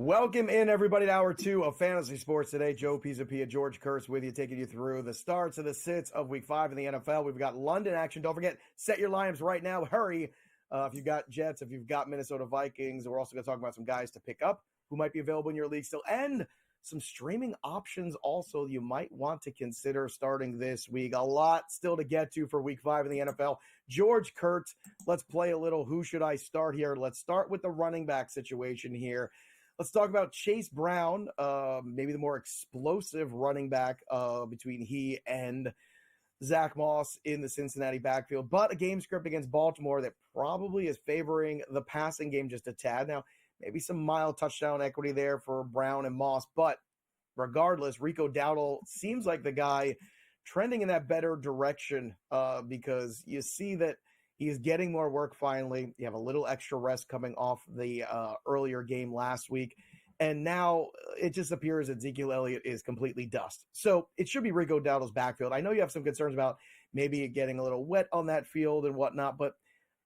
Welcome in, everybody, to Hour 2 of Fantasy Sports today. Joe Pisapia and George Kurtz with you, taking you through the starts and the sits of Week 5 in the NFL. We've got London action. Don't forget, set your lineups right now. Hurry. If you've got Jets, if you've got Minnesota Vikings, we're also going to talk about some guys to pick up who might be available in your league still, and some streaming options also you might want to consider starting this week. A lot still to get to for Week 5 in the NFL. George Kurtz, let's play a little Who Should I Start here. Let's start with the running back situation here. Let's talk about Chase Brown, maybe the more explosive running back between he and Zach Moss in the Cincinnati backfield, but a game script against Baltimore that probably is favoring the passing game just a tad. Now, maybe some mild touchdown equity there for Brown and Moss, but regardless, Rico Dowdle seems like the guy trending in that better direction because you see that he's getting more work finally. You have a little extra rest coming off the earlier game last week. And now it just appears that Ezekiel Elliott is completely dust. So it should be Rico Dowdle's backfield. I know you have some concerns about maybe it getting a little wet on that field and whatnot, but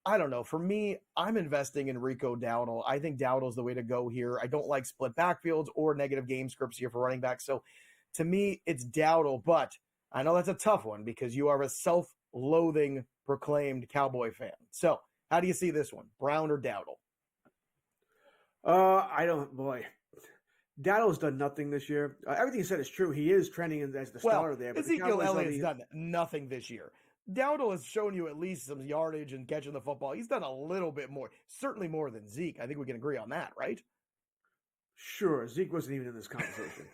I don't know. For me, I'm investing in Rico Dowdle. I think Dowdle's the way to go here. I don't like split backfields or negative game scripts here for running back. So to me, it's Dowdle. But I know that's a tough one because you are a self-loathing proclaimed Cowboy fan. So how do you see this one, Brown or Dowdle? Dowdle's done nothing this year. Everything you said is true. He is trending as the starter there. But Ezekiel Elliott's done nothing this year. Dowdle has shown you at least some yardage and catching the football. He's done a little bit more, certainly more than Zeke. I think we can agree on that, right? Sure. Zeke wasn't even in this conversation.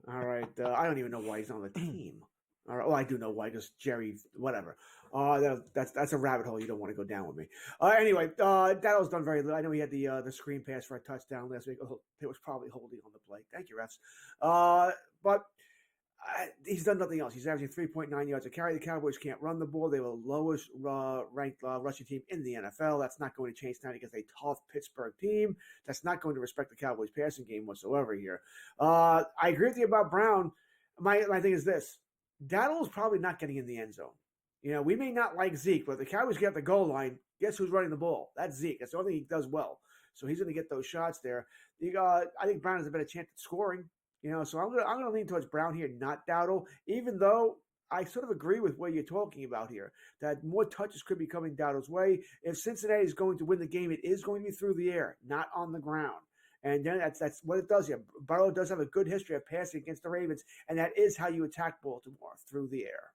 All right. I don't even know why he's on the team. All right. Well, I do know why, because Jerry, whatever. That's a rabbit hole you don't want to go down with me. Anyway, Dowdle's done very little. I know he had the screen pass for a touchdown last week. Oh, it was probably holding on the play. Thank you, refs. But he's done nothing else. He's averaging 3.9 yards a carry. The Cowboys can't run the ball. They were the lowest ranked rushing team in the NFL. That's not going to change tonight against a tough Pittsburgh team. That's not going to respect the Cowboys passing game whatsoever here. I agree with you about Brown. My thing is this. Dowdle's probably not getting in the end zone. You know, we may not like Zeke, but if the Cowboys get the goal line, guess who's running the ball? That's Zeke. That's the only thing he does well. So he's going to get those shots there. I think Brown has a better chance at scoring. You know, so I'm going to lean towards Brown here, not Dowdle, even though I sort of agree with what you're talking about here, that more touches could be coming Dowdle's way. If Cincinnati is going to win the game, it is going to be through the air, not on the ground. And then that's what it does here. Burrow does have a good history of passing against the Ravens, and that is how you attack Baltimore, through the air.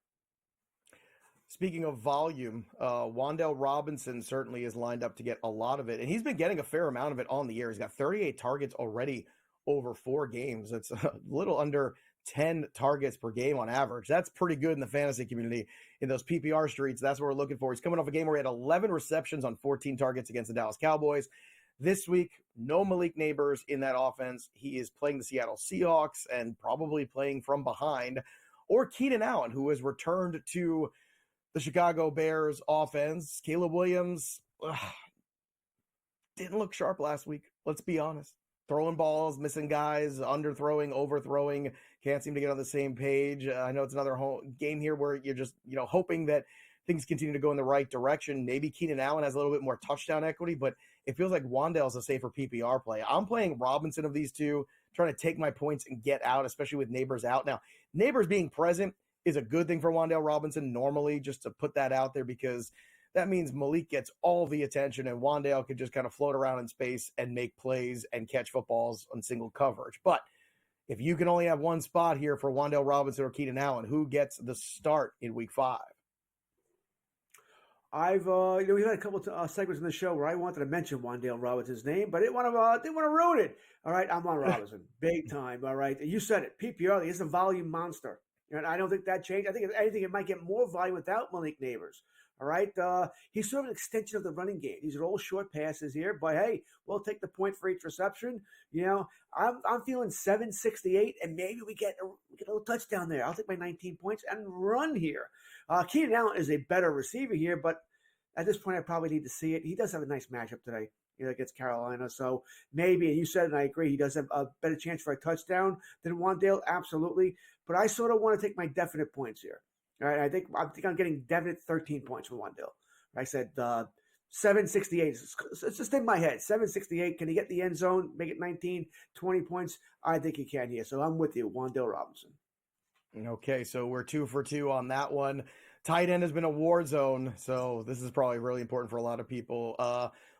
Speaking of volume, Wan'Dale Robinson certainly is lined up to get a lot of it, and he's been getting a fair amount of it on the air. He's got 38 targets already over 4 games. It's a little under 10 targets per game on average. That's pretty good in the fantasy community. In those PPR streets, that's what we're looking for. He's coming off a game where he had 11 receptions on 14 targets against the Dallas Cowboys. This week, no Malik Neighbors in that offense. He is playing the Seattle Seahawks and probably playing from behind. Or Keenan Allen, who has returned to the Chicago Bears offense. Caleb Williams didn't look sharp last week. Let's be honest. Throwing balls, missing guys, underthrowing, overthrowing, can't seem to get on the same page. I know it's another game here where you're just, hoping that things continue to go in the right direction. Maybe Keenan Allen has a little bit more touchdown equity, but it feels like Wan'Dale's a safer PPR play. I'm playing Robinson of these two, trying to take my points and get out, especially with Neighbors out. Now, Neighbors being present is a good thing for Wan'Dale Robinson normally, just to put that out there, because that means Malik gets all the attention and Wan'Dale can just kind of float around in space and make plays and catch footballs on single coverage. But if you can only have one spot here for Wan'Dale Robinson or Keenan Allen, who gets the start in Week 5? I've we had a couple of segments in the show where I wanted to mention Wan'Dale Robinson's name, but didn't want to ruin it. All right, I'm on Robinson, big time. All right, you said it. PPR, he's a volume monster. And I don't think that changed. I think if anything, it might get more volume without Malik Neighbors. All right, he's sort of an extension of the running game. These are all short passes here, but hey, we'll take the point for each reception. I'm feeling 768, and maybe we get a little touchdown there. I'll take my 19 points and run here. Keenan Allen is a better receiver here, but at this point, I probably need to see it. He does have a nice matchup today, against Carolina. So maybe, and you said it, and I agree, he does have a better chance for a touchdown than Wan'Dale, absolutely. But I sort of want to take my definite points here. All right, I think I'm getting definite 13 points from Wan'Dale. I said 768. It's just in my head. 768. Can he get the end zone, make it 19, 20 points? I think he can here. So I'm with you, Wan'Dale Robinson. Okay, so we're 2 for 2 on that one. Tight end has been a war zone, so this is probably really important for a lot of people.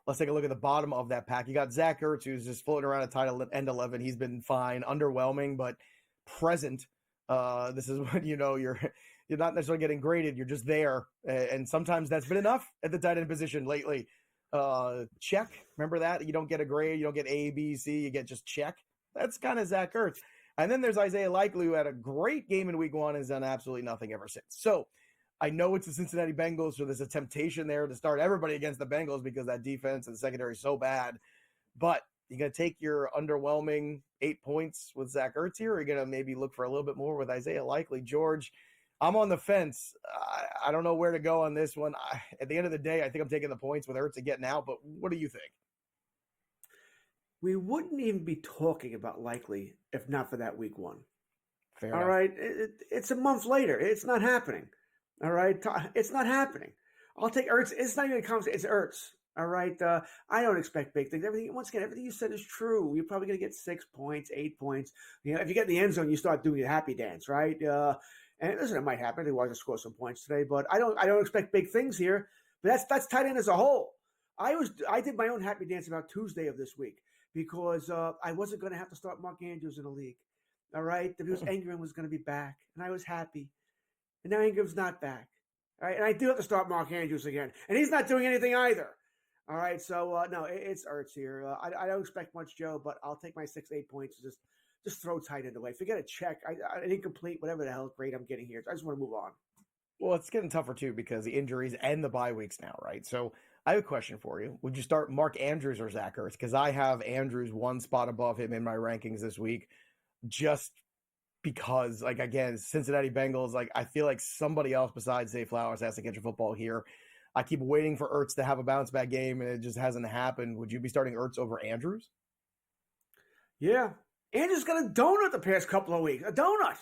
Let's take a look at the bottom of that pack. You got Zach Ertz, who's just floating around at tight end 11. He's been fine, underwhelming, but present. This is when you're not necessarily getting graded. You're just there, and sometimes that's been enough at the tight end position lately. Check. Remember that? You don't get a grade. You don't get A, B, C. You get just check. That's kind of Zach Ertz. And then there's Isaiah Likely, who had a great game in week 1 and has done absolutely nothing ever since. So I know it's the Cincinnati Bengals, so there's a temptation there to start everybody against the Bengals because that defense and secondary is so bad. But you going to take your underwhelming 8 points with Zach Ertz here, or are you going to maybe look for a little bit more with Isaiah Likely? George, I'm on the fence. I don't know where to go on this one. At the end of the day, I think I'm taking the points with Ertz again now, but what do you think? We wouldn't even be talking about Likely if not for that week 1. Fair All enough. right. It's a month later. It's not happening. All right. It's not happening. I'll take Ertz. It's not even a conversation. It's Ertz. All right. I don't expect big things. Everything you said is true. You're probably going to get 6 points, 8 points. If you get in the end zone, you start doing your happy dance, right? And listen, it might happen. They want to score some points today, but I don't expect big things here. But that's tight end as a whole. I did my own happy dance about Tuesday of this week because I wasn't going to have to start Mark Andrews in the league. All right. Because Ingram was going to be back, and I was happy. And now Ingram's not back. All right. And I do have to start Mark Andrews again. And he's not doing anything either. All right. So, no, it's Ertz here. I don't expect much, Joe, but I'll take my 6-8 points and just throw tight end away. Forget a check. An incomplete, whatever the hell grade I'm getting here. I just want to move on. Well, it's getting tougher, too, because the injuries and the bye weeks now, right? So I have a question for you. Would you start Mark Andrews or Zach Ertz? Because I have Andrews one spot above him in my rankings this week just because, again, Cincinnati Bengals, I feel like somebody else besides Zay Flowers has to catch a football here. I keep waiting for Ertz to have a bounce-back game, and it just hasn't happened. Would you be starting Ertz over Andrews? Yeah. Andrews got a donut the past couple of weeks. A donut.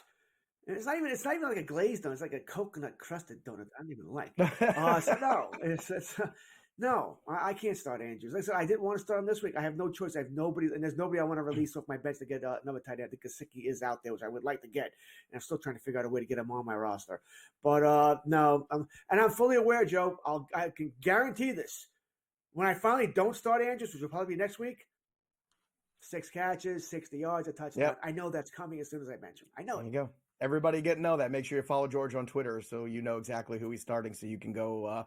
It's not even like a glazed donut. It's like a coconut crusted donut. I don't even like. No, I can't start Andrews. Like I said, I didn't want to start him this week. I have no choice. I have nobody, and there's nobody I want to release off my bench to get another tight end. I think Gesicki is out there, which I would like to get, and I'm still trying to figure out a way to get him on my roster. But no, and I'm fully aware, Joe. I can guarantee this. When I finally don't start Andrews, which will probably be next week, 6 catches, 60 yards, a touchdown. Yep. I know that's coming as soon as I mention. I know. There you go. Everybody get to know that. Make sure you follow George on Twitter so you know exactly who he's starting so you can go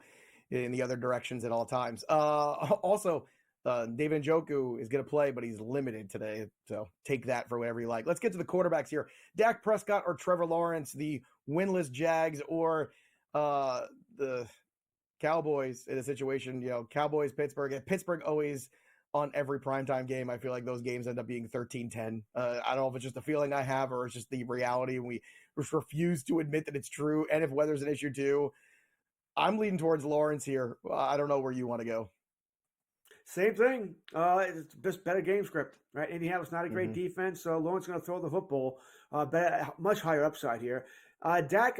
in the other directions at all times. Also, David Njoku is going to play, but he's limited today. So take that for whatever you like. Let's get to the quarterbacks here. Dak Prescott or Trevor Lawrence, the winless Jags, or the Cowboys in a situation, Cowboys, Pittsburgh always on every primetime game. I feel like those games end up being 13-10. I don't know if it's just a feeling I have or it's just the reality, and we refuse to admit that it's true. And if weather's an issue too, I'm leaning towards Lawrence here. I don't know where you want to go. Same thing. It's just better game script, right? Indianapolis not a great defense, so Lawrence going to throw the football. Much higher upside here. Dak,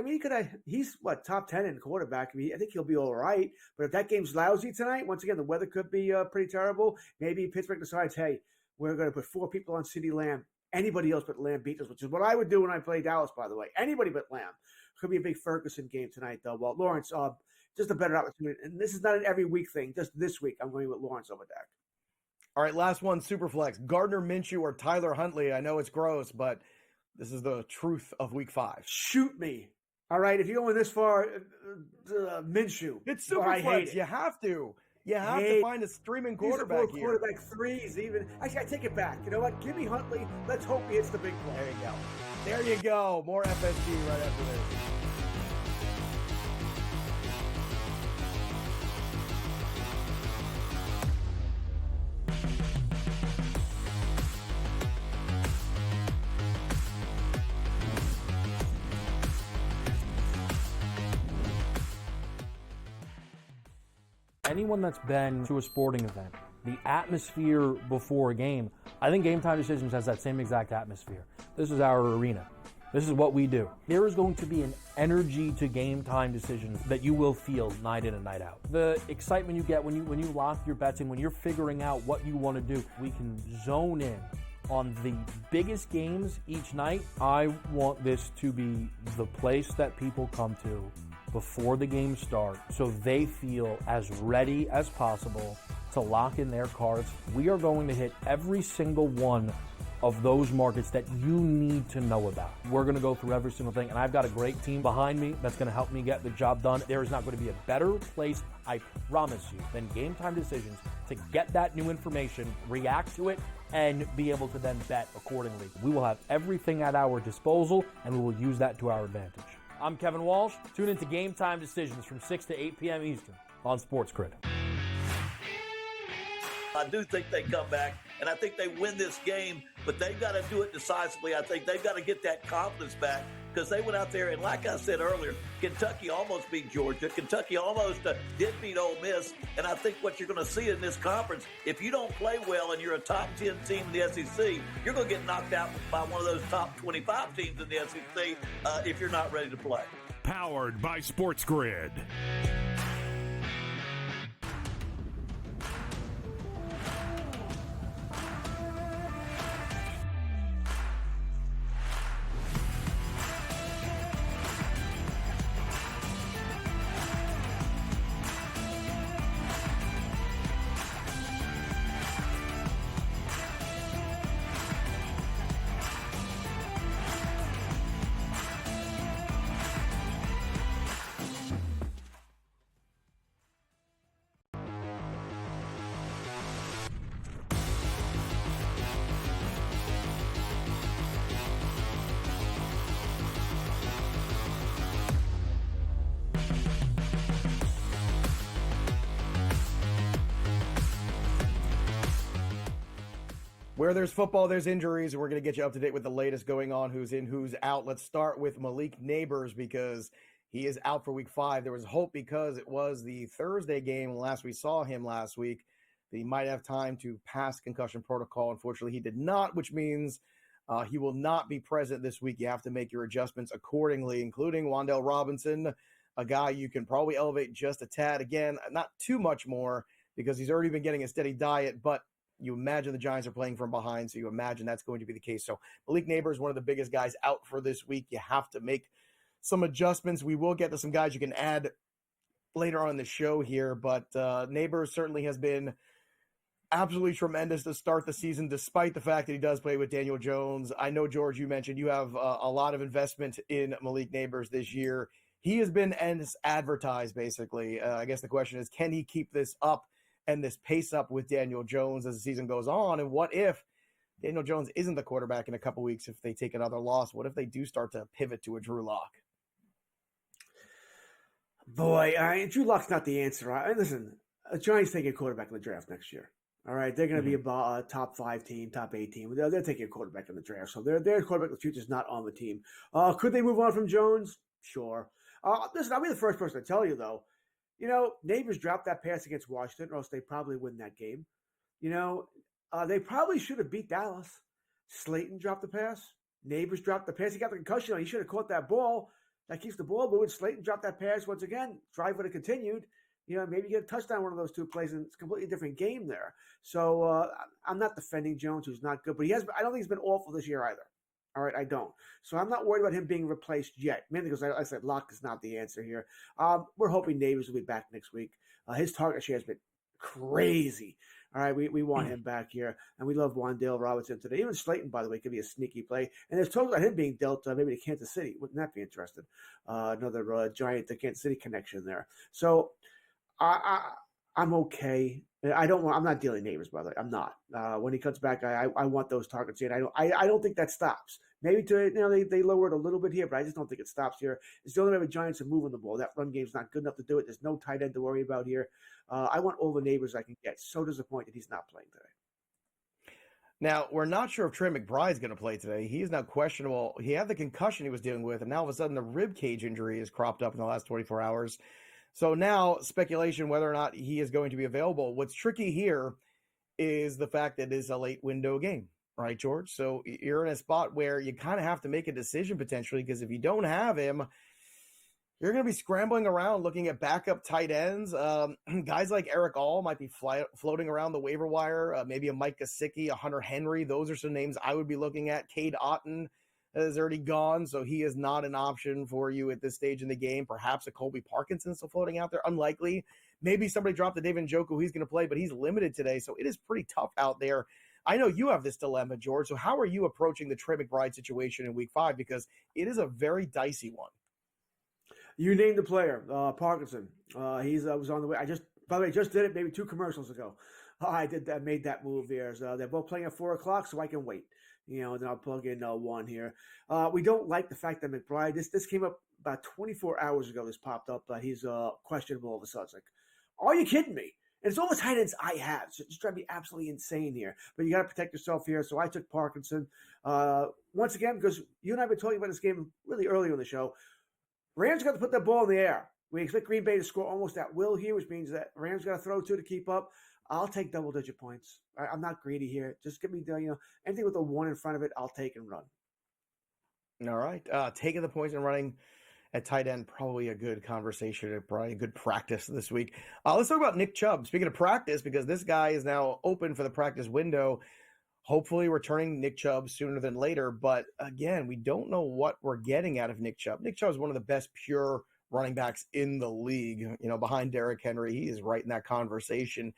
he's top 10 in quarterback. I think he'll be all right. But if that game's lousy tonight, once again, the weather could be pretty terrible. Maybe Pittsburgh decides, hey, we're going to put 4 people on CeeDee Lamb. Anybody else but Lamb beat us, which is what I would do when I play Dallas, by the way. Anybody but Lamb. Could be a big Ferguson game tonight, though. Well, Lawrence, just a better opportunity. And this is not an every week thing. Just this week, I'm going with Lawrence over Dak. All right, last one, Superflex. Gardner Minshew or Tyler Huntley. I know it's gross, but this is the truth of week 5. Shoot me. All right, if you're going this far, Minshew. It's Superflex. You have to. You have to find a streaming quarterback here. Quarterback threes even. Actually, I take it back. You know what? Give me Huntley. Let's hope he hits the big play. There you go. There you go. More FSG right after this. Anyone that's been to a sporting event, the atmosphere before a game, I think Game Time Decisions has that same exact atmosphere. This is our arena. This is what we do. There is going to be an energy to game time decisions that you will feel night in and night out. The excitement you get when you lock your bets in, when you're figuring out what you want to do, we can zone in on the biggest games each night. I want this to be the place that people come to before the games start so they feel as ready as possible to lock in their cards. We are going to hit every single one of those markets that you need to know about. We're going to go through every single thing, and I've got a great team behind me that's going to help me get the job done. There is not going to be a better place, I promise you, than Game Time Decisions to get that new information, react to it, and be able to then bet accordingly. We will have everything at our disposal, and we will use that to our advantage. I'm Kevin Walsh. Tune into Game Time Decisions from 6 to 8 p.m. Eastern on SportsGrid. I do think they come back, and I think they win this game, but they've got to do it decisively. I think they've got to get that confidence back because they went out there, and like I said earlier, Kentucky almost beat Georgia. Kentucky almost did beat Ole Miss, and I think what you're going to see in this conference, if you don't play well and you're a top 10 team in the SEC, you're going to get knocked out by one of those top 25 teams in the SEC if you're not ready to play. Powered by SportsGrid. Where there's football, there's injuries, and we're going to get you up to date with the latest going on, who's in, who's out. Let's start with Malik Neighbors because he is out for week 5. There was hope because it was the Thursday game last we saw him last week that he might have time to pass concussion protocol. Unfortunately, he did not, which means he will not be present this week. You have to make your adjustments accordingly, including Wan'Dale Robinson, a guy you can probably elevate just a tad. Again, not too much more because he's already been getting a steady diet, but you imagine the Giants are playing from behind, so you imagine that's going to be the case. So Malik Neighbors, one of the biggest guys out for this week. You have to make some adjustments. We will get to some guys you can add later on in the show here, but Neighbors certainly has been absolutely tremendous to start the season, despite the fact that he does play with Daniel Jones. I know, George, you mentioned you have a lot of investment in Malik Neighbors this year. He has been as advertised, basically. I guess the question is, can he keep this up and this pace up with Daniel Jones as the season goes on? And what if Daniel Jones isn't the quarterback in a couple weeks if they take another loss? What if they do start to pivot to a Drew Lock? Boy, Drew Lock's not the answer. Listen, the Giants taking a quarterback in the draft next year. All right, they're going to be a top 5 team, top 8 team. They're taking a quarterback in the draft, so their quarterback of the future is not on the team. Could they move on from Jones? Sure. Listen, I'll be the first person to tell you, though, Neighbors dropped that pass against Washington, or else they probably win that game. They probably should have beat Dallas. Slayton dropped the pass. Neighbors dropped the pass. He got the concussion on. He should have caught that ball. That keeps the ball moving. Slayton dropped that pass once again. Drive would have continued. Maybe get a touchdown one of those two plays, and it's a completely different game there. So I'm not defending Jones, who's not good, but I don't think he's been awful this year either. All right, I don't. So I'm not worried about him being replaced yet, mainly because I said Locke is not the answer here. We're hoping Neighbors will be back next week. His target share has been crazy. All right, we want him back here, and we love Wan'Dale Robinson today. Even Slayton, by the way, could be a sneaky play. And there's talk about him being dealt maybe to Kansas City. Wouldn't that be interesting? Another Giant to Kansas City connection there. So I'm okay. I'm not dealing Neighbors, by the way. I'm not. When he comes back, I want those targets in. I don't think that stops. Maybe they lower it a little bit here, but I just don't think it stops here. It's the only way the Giants are moving the ball. That run game's not good enough to do it. There's no tight end to worry about here. I want all the Neighbors I can get. So disappointed he's not playing today. Now, we're not sure if Trey McBride's going to play today. He is now questionable. He had the concussion he was dealing with, and now all of a sudden the rib cage injury has cropped up in the last 24 hours. So now speculation whether or not he is going to be available. What's tricky here is the fact that it is a late window game. right, George? So you're in a spot where you kind of have to make a decision potentially, because if you don't have him, you're going to be scrambling around looking at backup tight ends. Guys like Eric All might be floating around the waiver wire. Maybe a Mike Gesicki, a Hunter Henry. Those are some names I would be looking at. Cade Otton is already gone, so he is not an option for you at this stage in the game. Perhaps a Colby Parkinson still floating out there. Unlikely. Maybe somebody dropped the David Njoku. He's going to play, but he's limited today, so it is pretty tough out there. I know you have this dilemma, George. So how are you approaching the Trey McBride situation in Week 5? Because it is a very dicey one. You named the player, Parkinson. He's was on the way. By the way, just did it maybe 2 commercials ago. I made that move there. So they're both playing at 4:00, so I can wait. And then I'll plug in one here. We don't like the fact that McBride. This came up about 24 hours ago. This popped up that he's questionable all of a sudden. It's like, are you kidding me? And it's all the tight ends I have. So just trying to be absolutely insane here. But you got to protect yourself here. So I took Parkinson. Once again, because you and I have been talking about this game really early on the show. Rams got to put that ball in the air. We expect Green Bay to score almost at will here, which means that Rams got to throw 2 to keep up. I'll take double-digit points. I'm not greedy here. Just give me anything with a 1 in front of it, I'll take and run. All right. Taking the points and running at tight end, probably a good conversation, probably a good practice this week. Let's talk about Nick Chubb. Speaking of practice, because this guy is now open for the practice window, hopefully returning Nick Chubb sooner than later. But again, we don't know what we're getting out of Nick Chubb. Nick Chubb is one of the best pure running backs in the league, behind Derrick Henry. He is right in that conversation.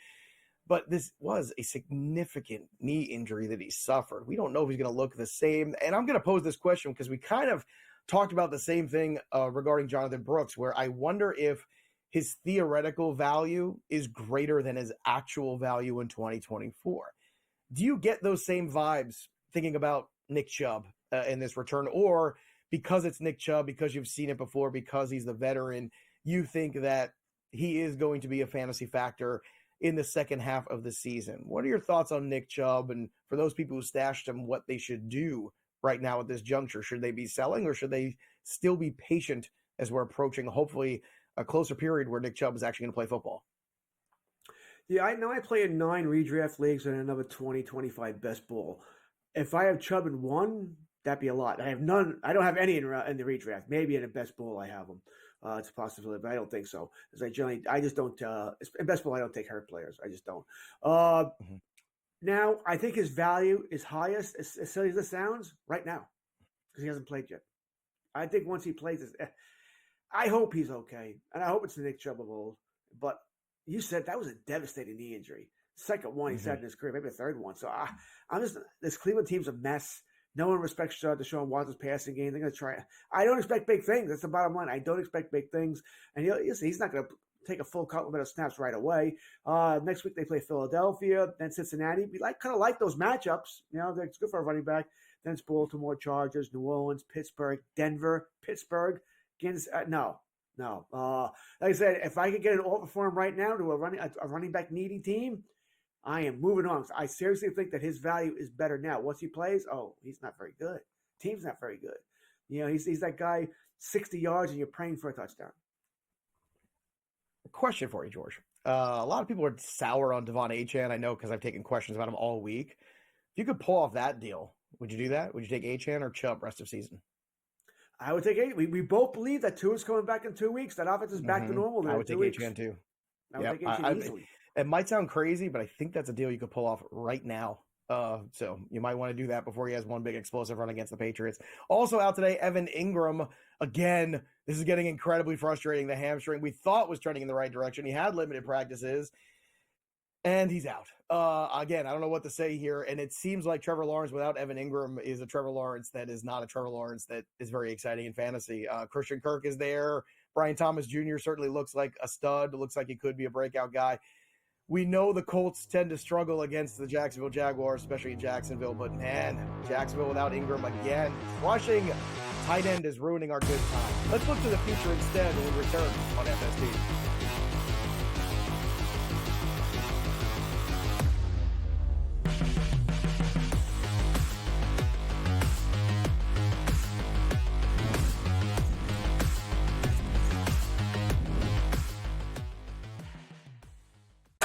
But this was a significant knee injury that he suffered. We don't know if he's going to look the same. And I'm going to pose this question because we kind of talked about the same thing regarding Jonathan Brooks, where I wonder if his theoretical value is greater than his actual value in 2024. Do you get those same vibes thinking about Nick Chubb in this return? Or because it's Nick Chubb, because you've seen it before, because he's the veteran, you think that he is going to be a fantasy factor in the second half of the season? What are your thoughts on Nick Chubb? And for those people who stashed him, what they should do right now at this juncture? Should they be selling, or should they still be patient as we're approaching hopefully a closer period where Nick Chubb is actually going to play football? Yeah, I know I play in 9 redraft leagues and another 20-25 best ball. If I have Chubb in one, that'd be a lot. I have none. I don't have any in the redraft. Maybe in a best ball I have them. It's a possibility, but I don't think so. Because I just don't. In best ball, I don't take hurt players. I just don't. Now, I think his value is highest, as silly as this sounds, right now, because he hasn't played yet. I think once he plays, I hope he's okay, and I hope it's the Nick Chubb of old. But you said that was a devastating knee injury. Second one he's had in his career, maybe a third one. So I'm just, this Cleveland team's a mess. No one respects Deshaun Watson's passing game. They're going to try. I don't expect big things. That's the bottom line. I don't expect big things. And you'll see, he's not going to take a full complement of snaps right away. Next week they play Philadelphia, then Cincinnati. We kind of like those matchups. It's good for a running back. Then it's Baltimore, Chargers, New Orleans, Pittsburgh, Denver, Pittsburgh. Kansas. No. Like I said, if I could get an offer for him right now to a running back needy team, I am moving on. I seriously think that his value is better now. Once he plays, he's not very good. Team's not very good. He's that guy, 60 yards, and you're praying for a touchdown. Question for you, George. A lot of people are sour on Devon Achane. I know because I've taken questions about him all week. If you could pull off that deal, would you do that? Would you take Achane or Chubb rest of season? I would take Achane. We both believe that Tua's coming back in 2 weeks. That offense is back to normal. I would take Achane too. I would take Achane easily. It might sound crazy, but I think that's a deal you could pull off right now. So you might want to do that before he has one big explosive run against the Patriots. Also out today, Evan Ingram. Again, this is getting incredibly frustrating. The hamstring we thought was trending in the right direction. He had limited practices, and he's out. Again, I don't know what to say here. And it seems like Trevor Lawrence without Evan Ingram is a Trevor Lawrence that is not a Trevor Lawrence that is very exciting in fantasy. Christian Kirk is there. Brian Thomas Jr. certainly looks like a stud. Looks like he could be a breakout guy. We know the Colts tend to struggle against the Jacksonville Jaguars, especially in Jacksonville. But, man, Jacksonville without Ingram again. Rushing tight end is ruining our good time. Let's look to the future instead when we return on FST.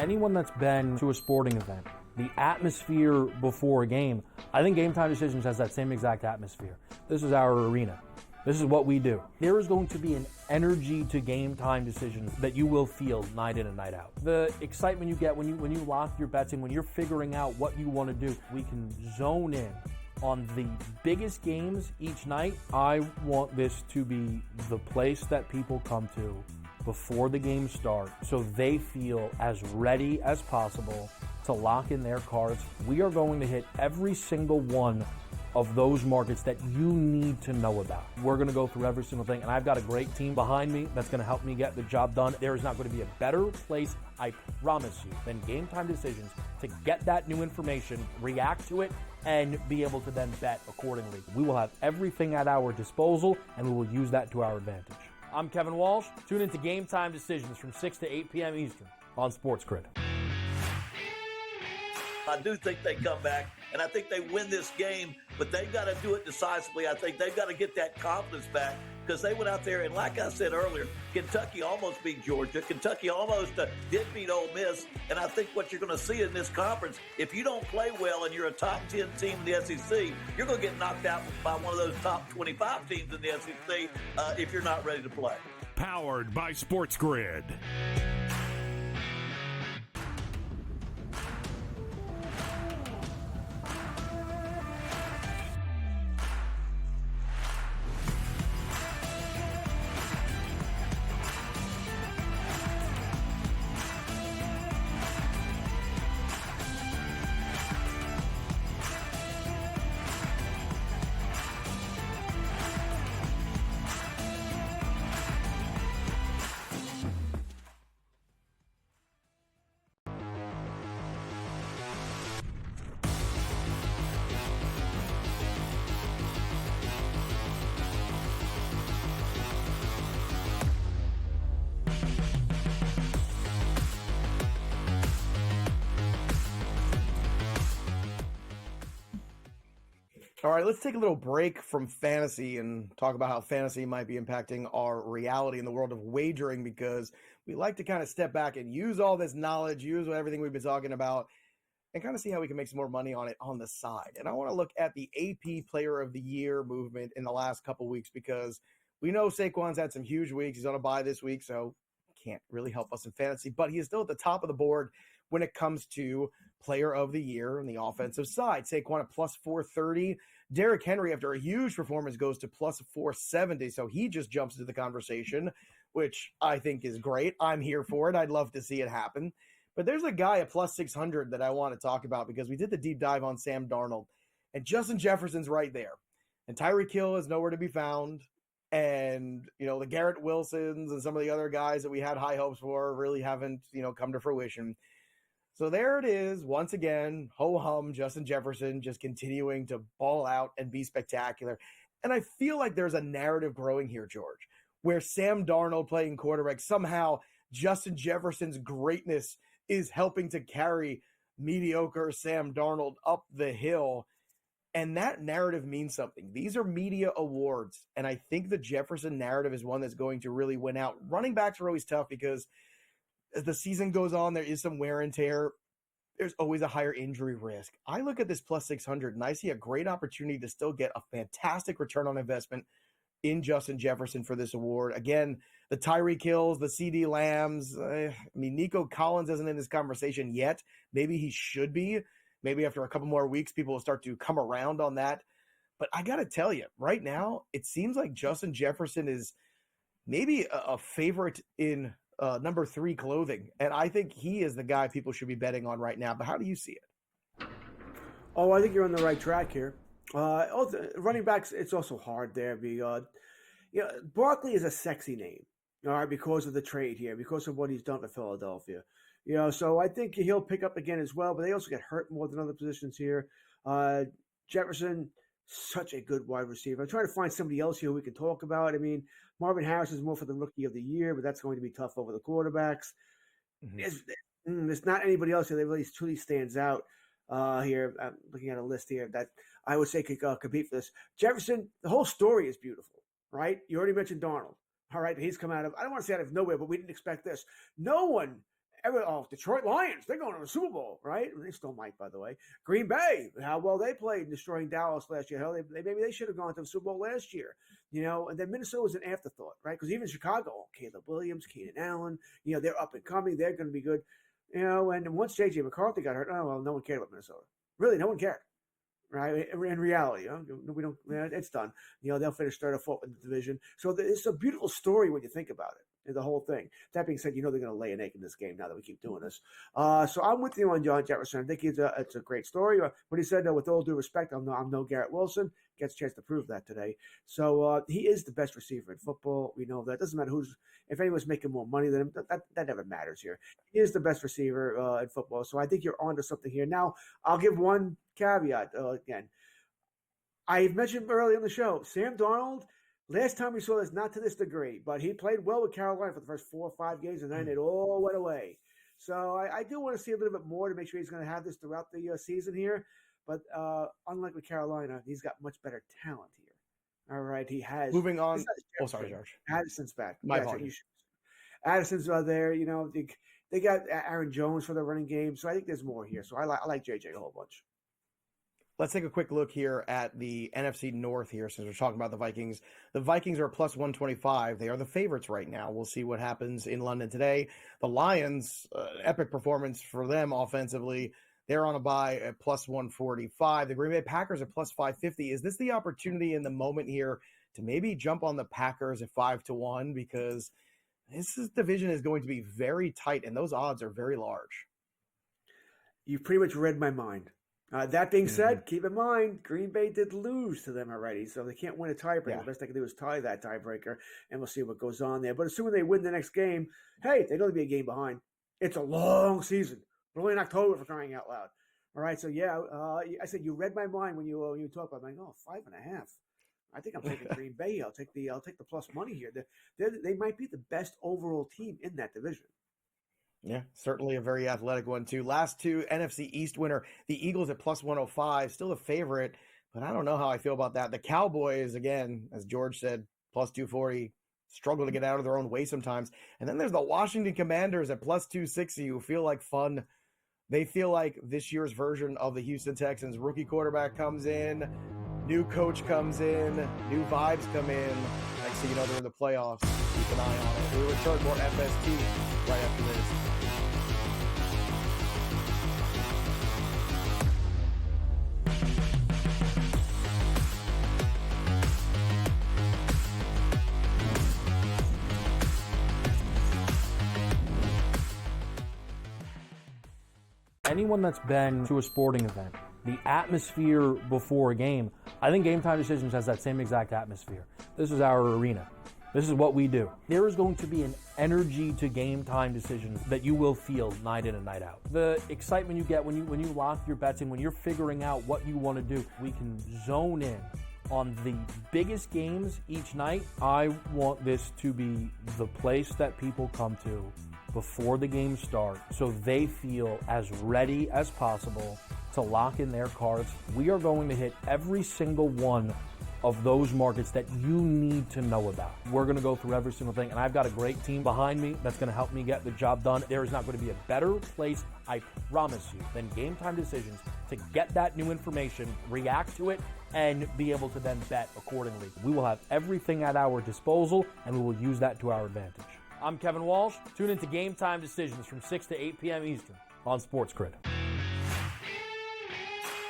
Anyone that's been to a sporting event The atmosphere before a game, I think Game Time Decisions has that same exact atmosphere. This is our arena. This is what we do. There is going to be an energy to Game Time Decisions that you will feel night in and night out. The excitement you get when you lock your bets in, when you're figuring out what you want to do, we can zone in on the biggest games each night. I want this to be the place that people come to before the games start so they feel as ready as possible to lock in their cards. We are going to hit every single one of those markets that you need to know about. We're going to go through every single thing, and I've got a great team behind me that's going to help me get the job done. There is not going to be a better place, I promise you, than Game Time Decisions to get that new information, react to it, and be able to then bet accordingly. We will have everything at our disposal, and we will use that to our advantage. I'm Kevin Walsh. Tune into Game Time Decisions from 6 to 8 p.m. Eastern on SportsGrid. I do think they come back, and I think they win this game, but they've got to do it decisively. I think they've got to get that confidence back because they went out there, and like I said earlier, Kentucky almost beat Georgia. Kentucky almost did beat Ole Miss, and I think what you're going to see in this conference, if you don't play well and you're a top 10 team in the SEC, you're going to get knocked out by one of those top 25 teams in the SEC if you're not ready to play. Powered by SportsGrid. All right, let's take a little break from fantasy and talk about how fantasy might be impacting our reality in the world of wagering, because we like to kind of step back and use all this knowledge, use everything we've been talking about, and kind of see how we can make some more money on it on the side. And I want to look at the AP Player of the Year movement in the last couple weeks, because we know Saquon's had some huge weeks. He's on a bye this week, so can't really help us in fantasy, but he is still at the top of the board when it comes to Player of the Year on the offensive side. Saquon at plus 430. Derrick Henry, after a huge performance, goes to plus 470. So he just jumps into the conversation, which I think is great. I'm here for it. I'd love to see it happen. But there's a guy at plus 600 that I want to talk about, because we did the deep dive on Sam Darnold, and Justin Jefferson's right there. And Tyreek Hill is nowhere to be found. And, the Garrett Wilsons and some of the other guys that we had high hopes for really haven't, come to fruition. So there it is, once again, ho-hum, Justin Jefferson just continuing to ball out and be spectacular. And I feel like there's a narrative growing here, George, where Sam Darnold playing quarterback, somehow Justin Jefferson's greatness is helping to carry mediocre Sam Darnold up the hill. And that narrative means something. These are media awards, and I think the Jefferson narrative is one that's going to really win out. Running backs are always tough because as the season goes on, there is some wear and tear. There's always a higher injury risk. I look at this plus 600 and I see a great opportunity to still get a fantastic return on investment in Justin Jefferson for this award. Again, the Tyreek Hills, the CD Lambs. Nico Collins isn't in this conversation yet. Maybe he should be. Maybe after a couple more weeks, people will start to come around on that. But I got to tell you, right now, it seems like Justin Jefferson is maybe a favorite in number 3 clothing. And I think he is the guy people should be betting on right now. But how do you see it? Oh, I think you're on the right track here. Also, running backs, it's also hard there. Barkley is a sexy name, all right, because of the trade here, because of what he's done for Philadelphia. So I think he'll pick up again as well, but they also get hurt more than other positions here. Jefferson, such a good wide receiver. I'm trying to find somebody else here we can talk about. I mean, Marvin Harris is more for the rookie of the year, but that's going to be tough over the quarterbacks. Mm-hmm. There's not anybody else here that really truly stands out here. I'm looking at a list here that I would say could compete for this. Jefferson, the whole story is beautiful, right? You already mentioned Darnold. All right, he's come out of, I don't want to say out of nowhere, but we didn't expect this. No one Detroit Lions, they're going to the Super Bowl, right? They still might, by the way. Green Bay, how well they played in destroying Dallas last year. Hell, maybe they should have gone to the Super Bowl last year, And then Minnesota was an afterthought, right? Because even Chicago, Caleb Williams, Keenan Allen, they're up and coming. They're going to be good, And once J.J. McCarthy got hurt, no one cared about Minnesota. Really, no one cared. Right, in reality, we don't. It's done. They'll finish third or fourth in the division. So it's a beautiful story when you think about it, the whole thing. That being said, they're going to lay an egg in this game now that we keep doing this. So I'm with you on John Jefferson. I think it's a great story. What he said, with all due respect, I'm no Garrett Wilson. Gets a chance to prove that today. So he is the best receiver in football. We know that. It doesn't matter if anyone's making more money than him. That never matters here. He is the best receiver in football. So I think you're onto something here. Now I'll give one caveat again. I mentioned earlier in the show, Sam Darnold. Last time we saw this, not to this degree, but he played well with Carolina for the first 4 or 5 games, and then it all went away. So I do want to see a little bit more to make sure he's going to have this throughout the season here. But unlike with Carolina, he's got much better talent here. All right, he has. Moving on. Oh, sorry, George. Addison's back. My apologies. Addison's there. They got Aaron Jones for the running game, so I think there's more here. So I like JJ a whole bunch. Let's take a quick look here at the NFC North here, since we're talking about the Vikings. The Vikings are plus 125. They are the favorites right now. We'll see what happens in London today. The Lions, epic performance for them offensively. They're on a bye at plus 145. The Green Bay Packers are plus 550. Is this the opportunity in the moment here to maybe jump on the Packers at 5-1? Because this division is going to be very tight, and those odds are very large. You've pretty much read my mind. That being said, keep in mind, Green Bay did lose to them already, so they can't win a tiebreaker. Yeah. The best they can do is tie that tiebreaker, and we'll see what goes on there. But assuming they win the next game, hey, they'd only be a game behind. It's a long season. We're only in October, for crying out loud. All right, so yeah, I said you read my mind when you talk about. I'm like, 5.5. I think I'm taking Green Bay. I'll take the plus money here. They might be the best overall team in that division. Yeah, certainly a very athletic one, too. Last two, NFC East winner, the Eagles at plus 105, still a favorite, but I don't know how I feel about that. The Cowboys, again, as George said, plus 240, struggle to get out of their own way sometimes. And then there's the Washington Commanders at plus 260, who feel like fun. They feel like this year's version of the Houston Texans. Rookie quarterback comes in, new coach comes in, new vibes come in. Next thing you know, they're in the playoffs. Keep an eye on it. We'll return more FST right after this. Anyone that's been to a sporting event, the atmosphere before a game, I think Game Time Decisions has that same exact atmosphere. This is our arena. This is what we do. There is going to be an energy to Game Time Decisions that you will feel night in and night out. The excitement you get when you lock your bets in, when you're figuring out what you want to do, we can zone in on the biggest games each night. I want this to be the place that people come to before the games start so they feel as ready as possible to lock in their cards. We are going to hit every single one of those markets that you need to know about. We're going to go through every single thing, and I've got a great team behind me that's going to help me get the job done. There is not going to be a better place, I promise you, than Game Time Decisions to get that new information, react to it, and be able to then bet accordingly. We will have everything at our disposal, and we will use that to our advantage. I'm Kevin Walsh. Tune into Game Time Decisions from 6 to 8 p.m. Eastern on SportsGrid.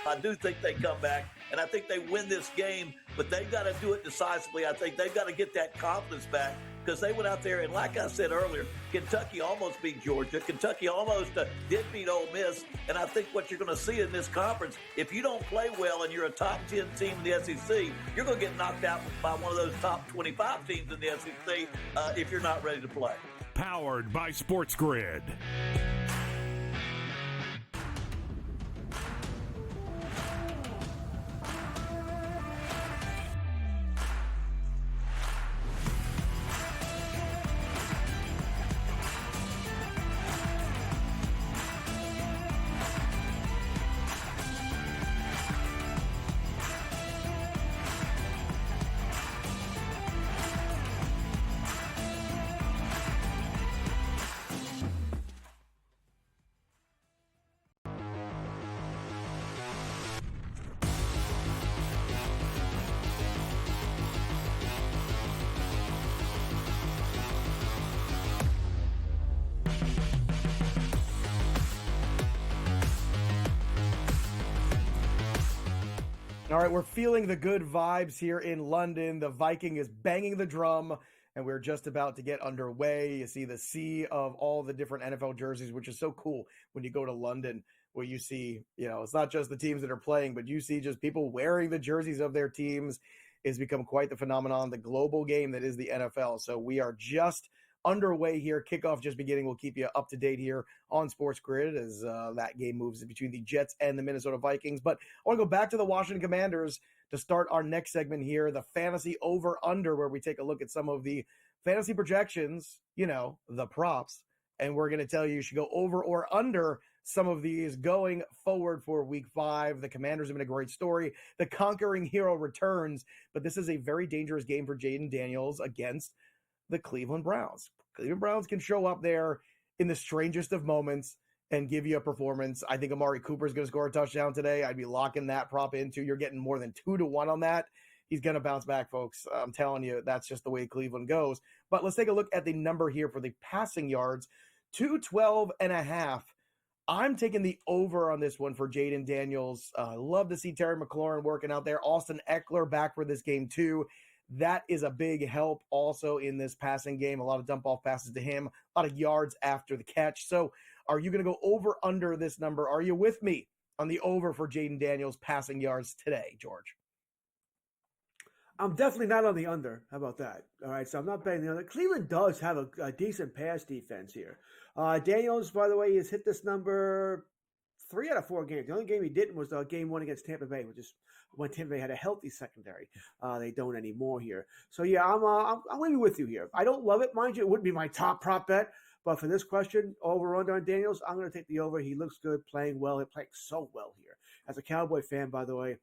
I do think they come back, and I think they win this game, but they've got to do it decisively. I think they've got to get that confidence back because they went out there, and like I said earlier, Kentucky almost beat Georgia. Kentucky almost did beat Ole Miss, and I think what you're going to see in this conference, if you don't play well and you're a top 10 team in the SEC, you're going to get knocked out by one of those top 25 teams in the SEC if you're not ready to play. Powered by SportsGrid. All right, we're feeling the good vibes here in London. The Viking is banging the drum, and we're just about to get underway. You see the sea of all the different NFL jerseys, which is so cool when you go to London, where you see, it's not just the teams that are playing, but you see just people wearing the jerseys of their teams. It's become quite the phenomenon, the global game that is the NFL. So we are just underway here. Kickoff just beginning. We'll keep you up to date here on SportsGrid as that game moves between the Jets and the Minnesota Vikings. But I want to go back to the Washington Commanders to start our next segment here, the fantasy over-under, where we take a look at some of the fantasy projections, the props, and we're going to tell you should go over or under some of these going forward for week 5. The Commanders have been a great story. The conquering hero returns, but this is a very dangerous game for Jaden Daniels against the Cleveland Browns. Cleveland Browns can show up there in the strangest of moments and give you a performance. I think Amari Cooper is going to score a touchdown today. I'd be locking that prop into. You're getting more than 2-1 on that. He's going to bounce back, folks. I'm telling you, that's just the way Cleveland goes. But let's take a look at the number here for the passing yards. 212.5. I'm taking the over on this one for Jaden Daniels. Love to see Terry McLaurin working out there. Austin Eckler back for this game too. That is a big help also in this passing game. A lot of dump-off passes to him, a lot of yards after the catch. So are you going to go over under this number? Are you with me on the over for Jaden Daniels passing yards today, George? I'm definitely not on the under. How about that? All right, so I'm not betting the under. Cleveland does have a decent pass defense here. Daniels, by the way, has hit this number 3 out of 4 games. The only game he didn't was game 1 against Tampa Bay, which is when Tampa Bay had a healthy secondary. They don't anymore here. So yeah, I'm going to be with you here. I don't love it, mind you. It wouldn't be my top prop bet, but for this question, over under on Daniels, I'm going to take the over. He looks good, playing well. He's playing so well here. As a Cowboy fan, by the way,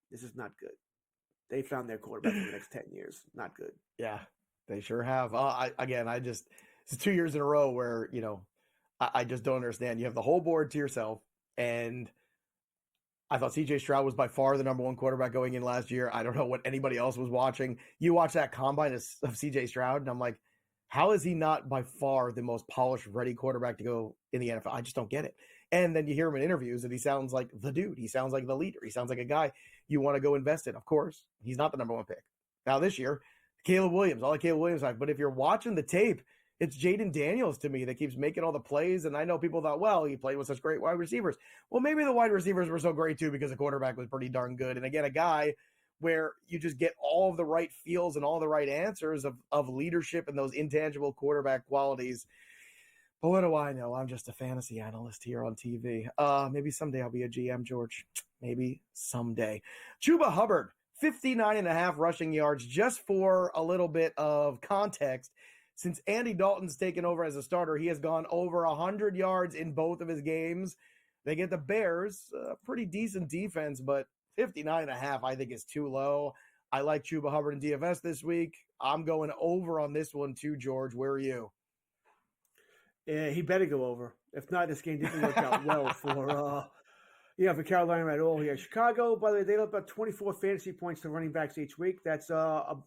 this is not good. They found their quarterback for the next 10 years. Not good. Yeah, they sure have. It's 2 years in a row where, I just don't understand. You have the whole board to yourself, and I thought C.J. Stroud was by far the number 1 quarterback going in last year. I don't know what anybody else was watching. You watch that combine of C.J. Stroud, and I'm like, how is he not by far the most polished, ready quarterback to go in the NFL? I just don't get it. And then you hear him in interviews, and he sounds like the dude. He sounds like the leader. He sounds like a guy you want to go invest in. Of course, he's not the number 1 pick. Now this year, Caleb Williams, all the Caleb Williams hype. But if you're watching the tape, it's Jaden Daniels to me that keeps making all the plays. And I know people thought, well, he played with such great wide receivers. Well, maybe the wide receivers were so great too because the quarterback was pretty darn good. And again, a guy where you just get all of the right feels and all the right answers of leadership and those intangible quarterback qualities. But what do I know? I'm just a fantasy analyst here on TV. Maybe someday I'll be a GM, George. Maybe someday. Chuba Hubbard, 59.5 rushing yards. Just for a little bit of context, since Andy Dalton's taken over as a starter, he has gone over 100 yards in both of his games. They get the Bears, pretty decent defense, but 59.5 I think is too low. I like Chuba Hubbard in DFS this week. I'm going over on this one too, George. Where are you? Yeah, he better go over. If not, this game didn't work out well for Carolina at all here. Chicago, by the way, they have about 24 fantasy points to running backs each week. That's well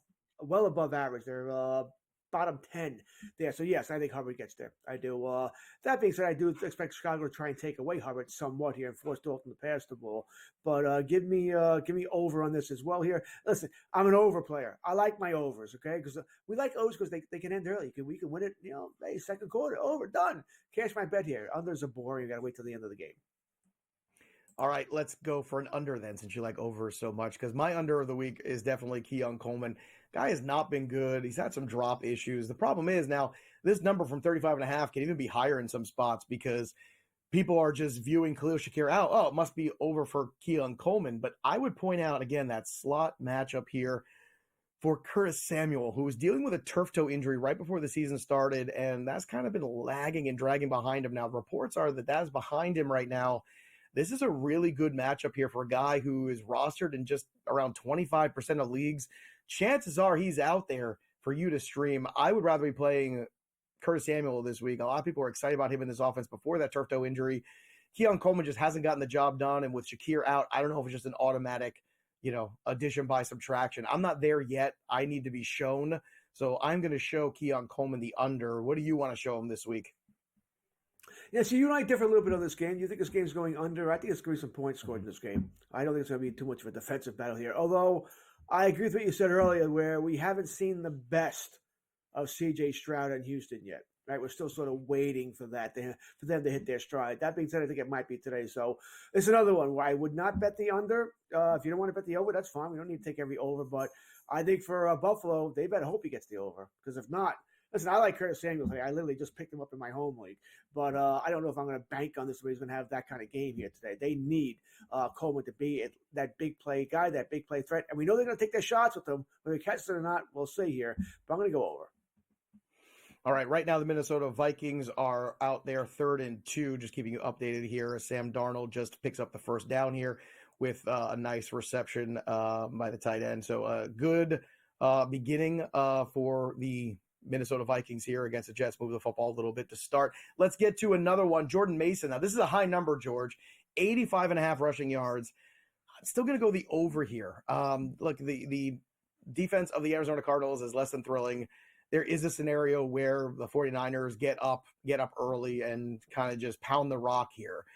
above average. They're bottom 10 there. So yes, I think Hubbard gets there. I do. That being said, I do expect Chicago to try and take away Hubbard somewhat here and force Dalton to pass the ball. But give me over on this as well here. Listen, I'm an over player. I like my overs, okay? Because we like overs because they can end early. We can win it, hey, second quarter, over, done. Cash my bet here. Unders are boring. You got to wait till the end of the game. All right, let's go for an under then, since you like over so much, because my under of the week is definitely Keon Coleman. Guy has not been good. He's had some drop issues. The problem is now this number from 35.5 can even be higher in some spots because people are just viewing Khalil Shakir out. Oh, it must be over for Keon Coleman. But I would point out, again, that slot matchup here for Curtis Samuel, who was dealing with a turf toe injury right before the season started, and that's kind of been lagging and dragging behind him now. Reports are that is behind him right now. This is a really good matchup here for a guy who is rostered in just around 25% of leagues. Chances are he's out there for you to stream. I would rather be playing Curtis Samuel this week. A lot of people are excited about him in this offense before that turf toe injury. Keon Coleman just hasn't gotten the job done, and with Shakir out, I don't know if it's just an automatic, addition by subtraction. I'm not there yet. I need to be shown. So I'm going to show Keon Coleman the under. What do you want to show him this week? Yeah, so you and I differ a little bit on this game. You think this game's going under? I think it's going to be some points scored in this game. I don't think it's going to be too much of a defensive battle here. Although I agree with what you said earlier, where we haven't seen the best of C.J. Stroud in Houston yet. Right, we're still sort of waiting for that for them to hit their stride. That being said, I think it might be today. So it's another one where I would not bet the under. If you don't want to bet the over, that's fine. We don't need to take every over. But I think for Buffalo, they better hope he gets the over, because if not, listen, I like Curtis Samuel. I literally just picked him up in my home league, but I don't know if I'm going to bank on this where he's going to have that kind of game here today. They need Coleman to be that big play guy, that big play threat, and we know they're going to take their shots with him. Whether they catch it or not, we'll see here. But I'm going to go over. All right, right now the Minnesota Vikings are out there 3rd and 2, just keeping you updated here. Sam Darnold just picks up the first down here with a nice reception by the tight end. So a good beginning for the Minnesota Vikings here against the Jets. Move the football a little bit to start. Let's get to another one. Jordan Mason. Now, this is a high number, George. 85.5 rushing yards. I'm still going to go the over here. Look, the defense of the Arizona Cardinals is less than thrilling. There is a scenario where the 49ers get up early and kind of just pound the rock here.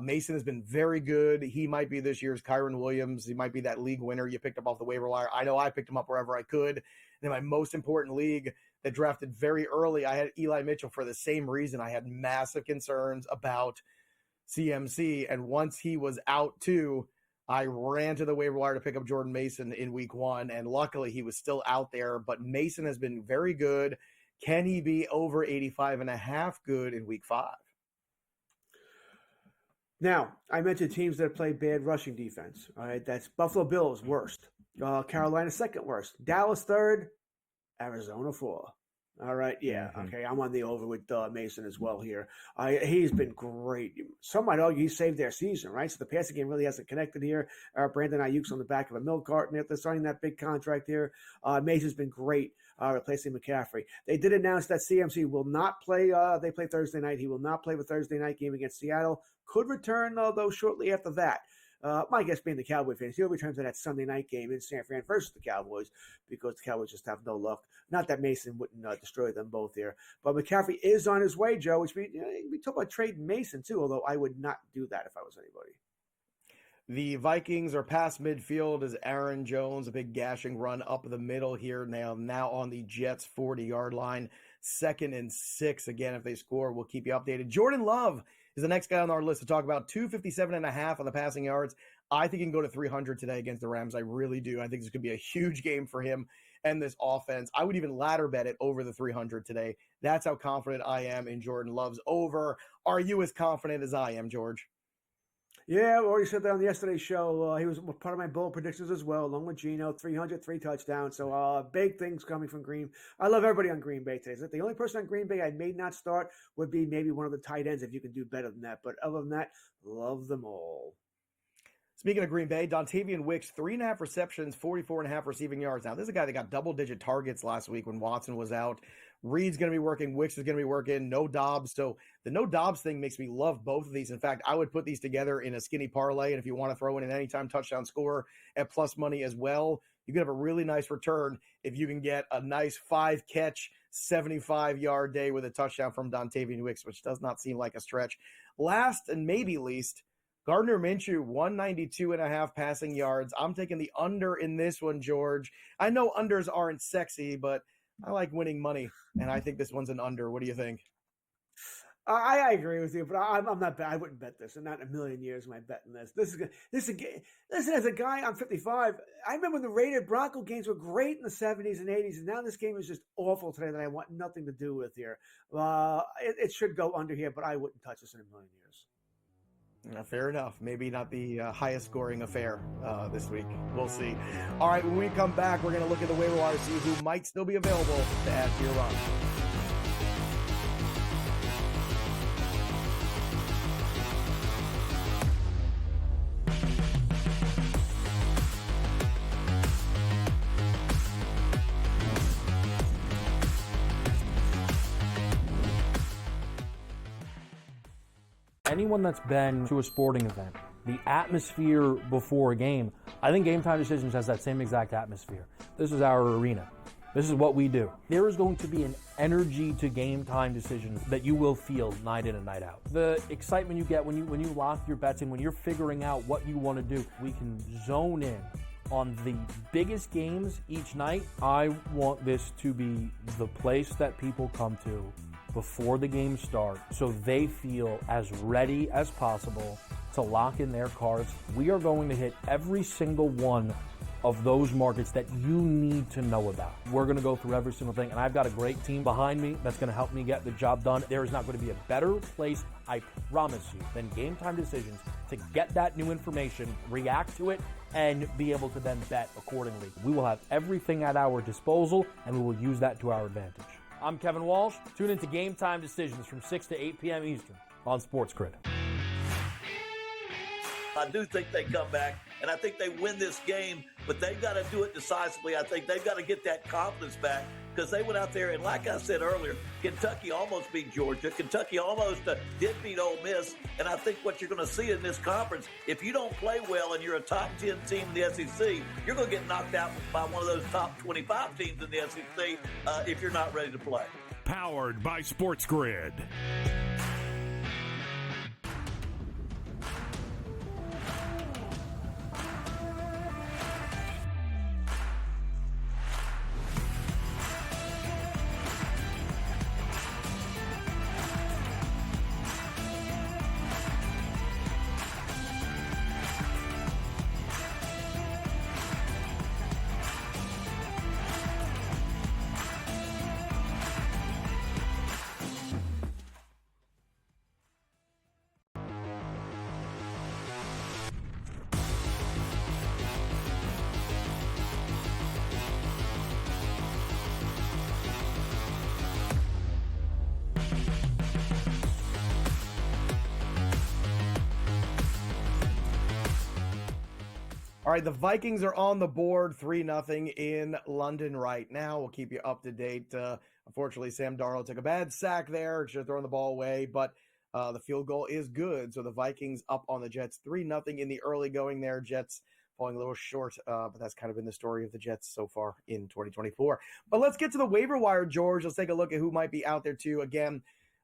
Mason has been very good. He might be this year's Kyron Williams. He might be that league winner you picked up off the waiver wire. I know I picked him up wherever I could. And in my most important league that drafted very early, I had Eli Mitchell for the same reason. I had massive concerns about CMC. And once he was out too, I ran to the waiver wire to pick up Jordan Mason in week 1, and luckily he was still out there. But Mason has been very good. Can he be over 85.5 good in week 5? Now, I mentioned teams that play bad rushing defense. All right, that's Buffalo Bills worst, Carolina second worst, Dallas third, Arizona 4. All right, yeah, okay. I'm on the over with Mason as well here. He's been great. Some might argue he saved their season, right? So the passing game really hasn't connected here. Brandon Ayuk's on the back of a milk carton after signing that big contract here. Mason's been great replacing McCaffrey. They did announce that CMC will not play. They play Thursday night. He will not play the Thursday night game against Seattle. Could return, though, shortly after that. My guess being the Cowboy fans, he'll return to that Sunday night game in San Fran versus the Cowboys, because the Cowboys just have no luck. Not that Mason wouldn't destroy them both here. But McCaffrey is on his way, Joe, which we talk about trading Mason too, although I would not do that if I was anybody. The Vikings are past midfield as Aaron Jones, a big gashing run up the middle here now on the Jets' 40-yard line. 2nd and 6. Again, if they score, we'll keep you updated. Jordan Love is the next guy on our list to talk about. 257.5 on the passing yards. I think he can go to 300 today against the Rams. I really do. I think this could be a huge game for him and this offense. I would even ladder bet it over the 300 today. That's how confident I am in Jordan Love's over. Are you as confident as I am, George? Yeah, we already said that on yesterday's show. He was part of my bold predictions as well, along with Geno. 300, 3 touchdowns. So big things coming from Green. I love everybody on Green Bay today. The only person on Green Bay I may not start would be maybe one of the tight ends if you can do better than that. But other than that, love them all. Speaking of Green Bay, Dontavian Wicks, 3.5 receptions, 44.5 receiving yards. Now, this is a guy that got double-digit targets last week when Watson was out. Reed's going to be working. Wicks is going to be working. No Dobbs. So the no Dobbs thing makes me love both of these. In fact, I would put these together in a skinny parlay. And if you want to throw in an anytime touchdown scorer at plus money as well, you can have a really nice return if you can get a nice 5-catch, 75-yard day with a touchdown from Dontavian Wicks, which does not seem like a stretch. Last and maybe least, Gardner Minshew, 192.5 passing yards. I'm taking the under in this one, George. I know unders aren't sexy, but I like winning money, and I think this one's an under. What do you think? I agree with you, but I'm not. I wouldn't bet this, and not in a million years am I betting this. Listen, as a guy, I'm 55. I remember when the Raiders Bronco games were great in the 70s and 80s, and now this game is just awful today that I want nothing to do with here. It should go under here, but I wouldn't touch this in a million years. Fair enough. Maybe not the highest scoring affair this week. We'll see. All right, when we come back, we're going to look at the waiver wire, see who might still be available to add to your run. Anyone that's been to a sporting event, the atmosphere before a game, I think Game Time Decisions has that same exact atmosphere. This is our arena. This is what we do. There is going to be an energy to game time decisions that you will feel night in and night out. The excitement you get when you lock your bets in, when you're figuring out what you want to do, we can zone in on the biggest games each night. I want this to be the place that people come to before the games start so they feel as ready as possible to lock in their cards. We are going to hit every single one of those markets that you need to know about. We're going to go through every single thing, and I've got a great team behind me that's going to help me get the job done. There is not going to be a better place, I promise you, than Game Time Decisions to get that new information, react to it, and be able to then bet accordingly. We will have everything at our disposal, and we will use that to our advantage. I'm Kevin Walsh. Tune into Game Time Decisions from 6 to 8 p.m. Eastern on SportsGrid. I do think they come back, and I think they win this game, but they've got to do it decisively. I think they've got to get that confidence back because they went out there, and like I said earlier, Kentucky almost beat Georgia. Kentucky almost did beat Ole Miss, and I think what you're going to see in this conference, if you don't play well and you're a top 10 team in the SEC, you're going to get knocked out by one of those top 25 teams in the SEC if you're not ready to play. Powered by SportsGrid. All right, the Vikings are on the board 3-0 in London right now. We'll keep you up to date. Unfortunately, Sam Darnold took a bad sack there. Should have thrown the ball away, but the field goal is good. So the Vikings up on the Jets 3-0 in the early going there. Jets falling a little short, but that's kind of been the story of the Jets so far in 2024. But let's get to the waiver wire, George. Let's take a look at who might be out there too. Again,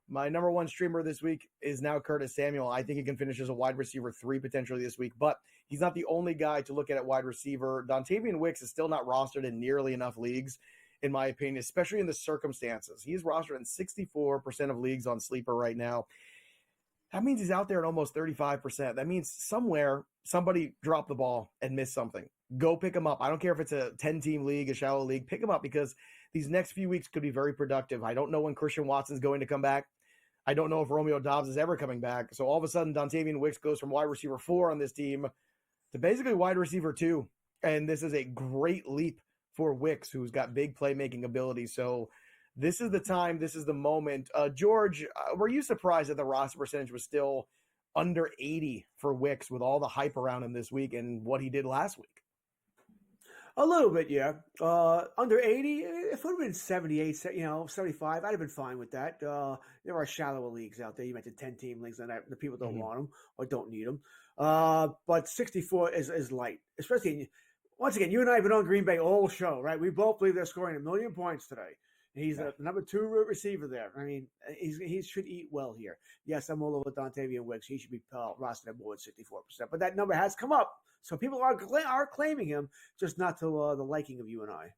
my number one streamer this week is now Curtis Samuel. I think he can finish as a wide receiver 3 potentially this week, but he's not the only guy to look at wide receiver. Dontavian Wicks is still not rostered in nearly enough leagues, in my opinion, especially in the circumstances. He's rostered in 64% of leagues on Sleeper right now. That means he's out there at almost 35%. That means somewhere somebody dropped the ball and missed something. Go pick him up. I don't care if it's a 10-team league, a shallow league. Pick him up because these next few weeks could be very productive. I don't know when Christian Watson's going to come back. I don't know if Romeo Doubs is ever coming back. So all of a sudden, Dontavian Wicks goes from wide receiver 4 on this team to basically wide receiver 2. And this is a great leap for Wicks, who's got big playmaking ability. So this is the time. This is the moment. George, were you surprised that the roster percentage was still under 80 for Wicks with all the hype around him this week and what he did last week? A little bit, yeah. Under 80, if it would have been 78, 75, I'd have been fine with that. There are shallower leagues out there. You mentioned 10-team leagues, and the people don't want them or don't need them. But 64 is light, especially once again, you and I have been on Green Bay all show, right? We both believe they're scoring 1 million points today. He's the number 2 receiver there. I mean, he should eat well here. Yes, I'm all over Dontavian Wicks. He should be rostered at more than 64%. But that number has come up. So people are claiming him, just not to the liking of you and I.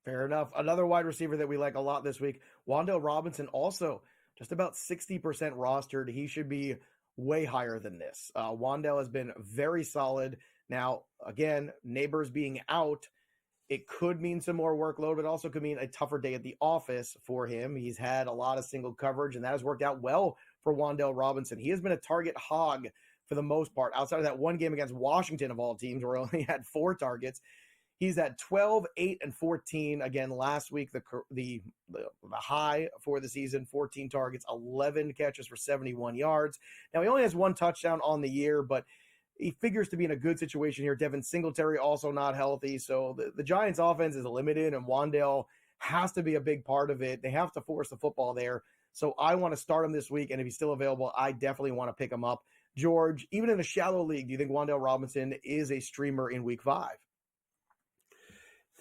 Fair enough. Another wide receiver that we like a lot this week, Wan'Dale Robinson, also just about 60% rostered. He should be way higher than this. Wan'Dale has been very solid. Now, again, Neighbors being out, it could mean some more workload, but also could mean a tougher day at the office for him. He's had a lot of single coverage, and that has worked out well for Wan'Dale Robinson. He has been a target hog for the most part, outside of that one game against Washington of all teams where he only had 4 targets. He's at 12, 8, and 14. Again, last week, the high for the season, 14 targets, 11 catches for 71 yards. Now, he only has 1 touchdown on the year, but he figures to be in a good situation here. Devin Singletary also not healthy. So the Giants offense is limited, and Wan'Dale has to be a big part of it. They have to force the football there. So I want to start him this week, and if he's still available, I definitely want to pick him up. George, even in a shallow league, do you think Wan'Dale Robinson is a streamer in week 5?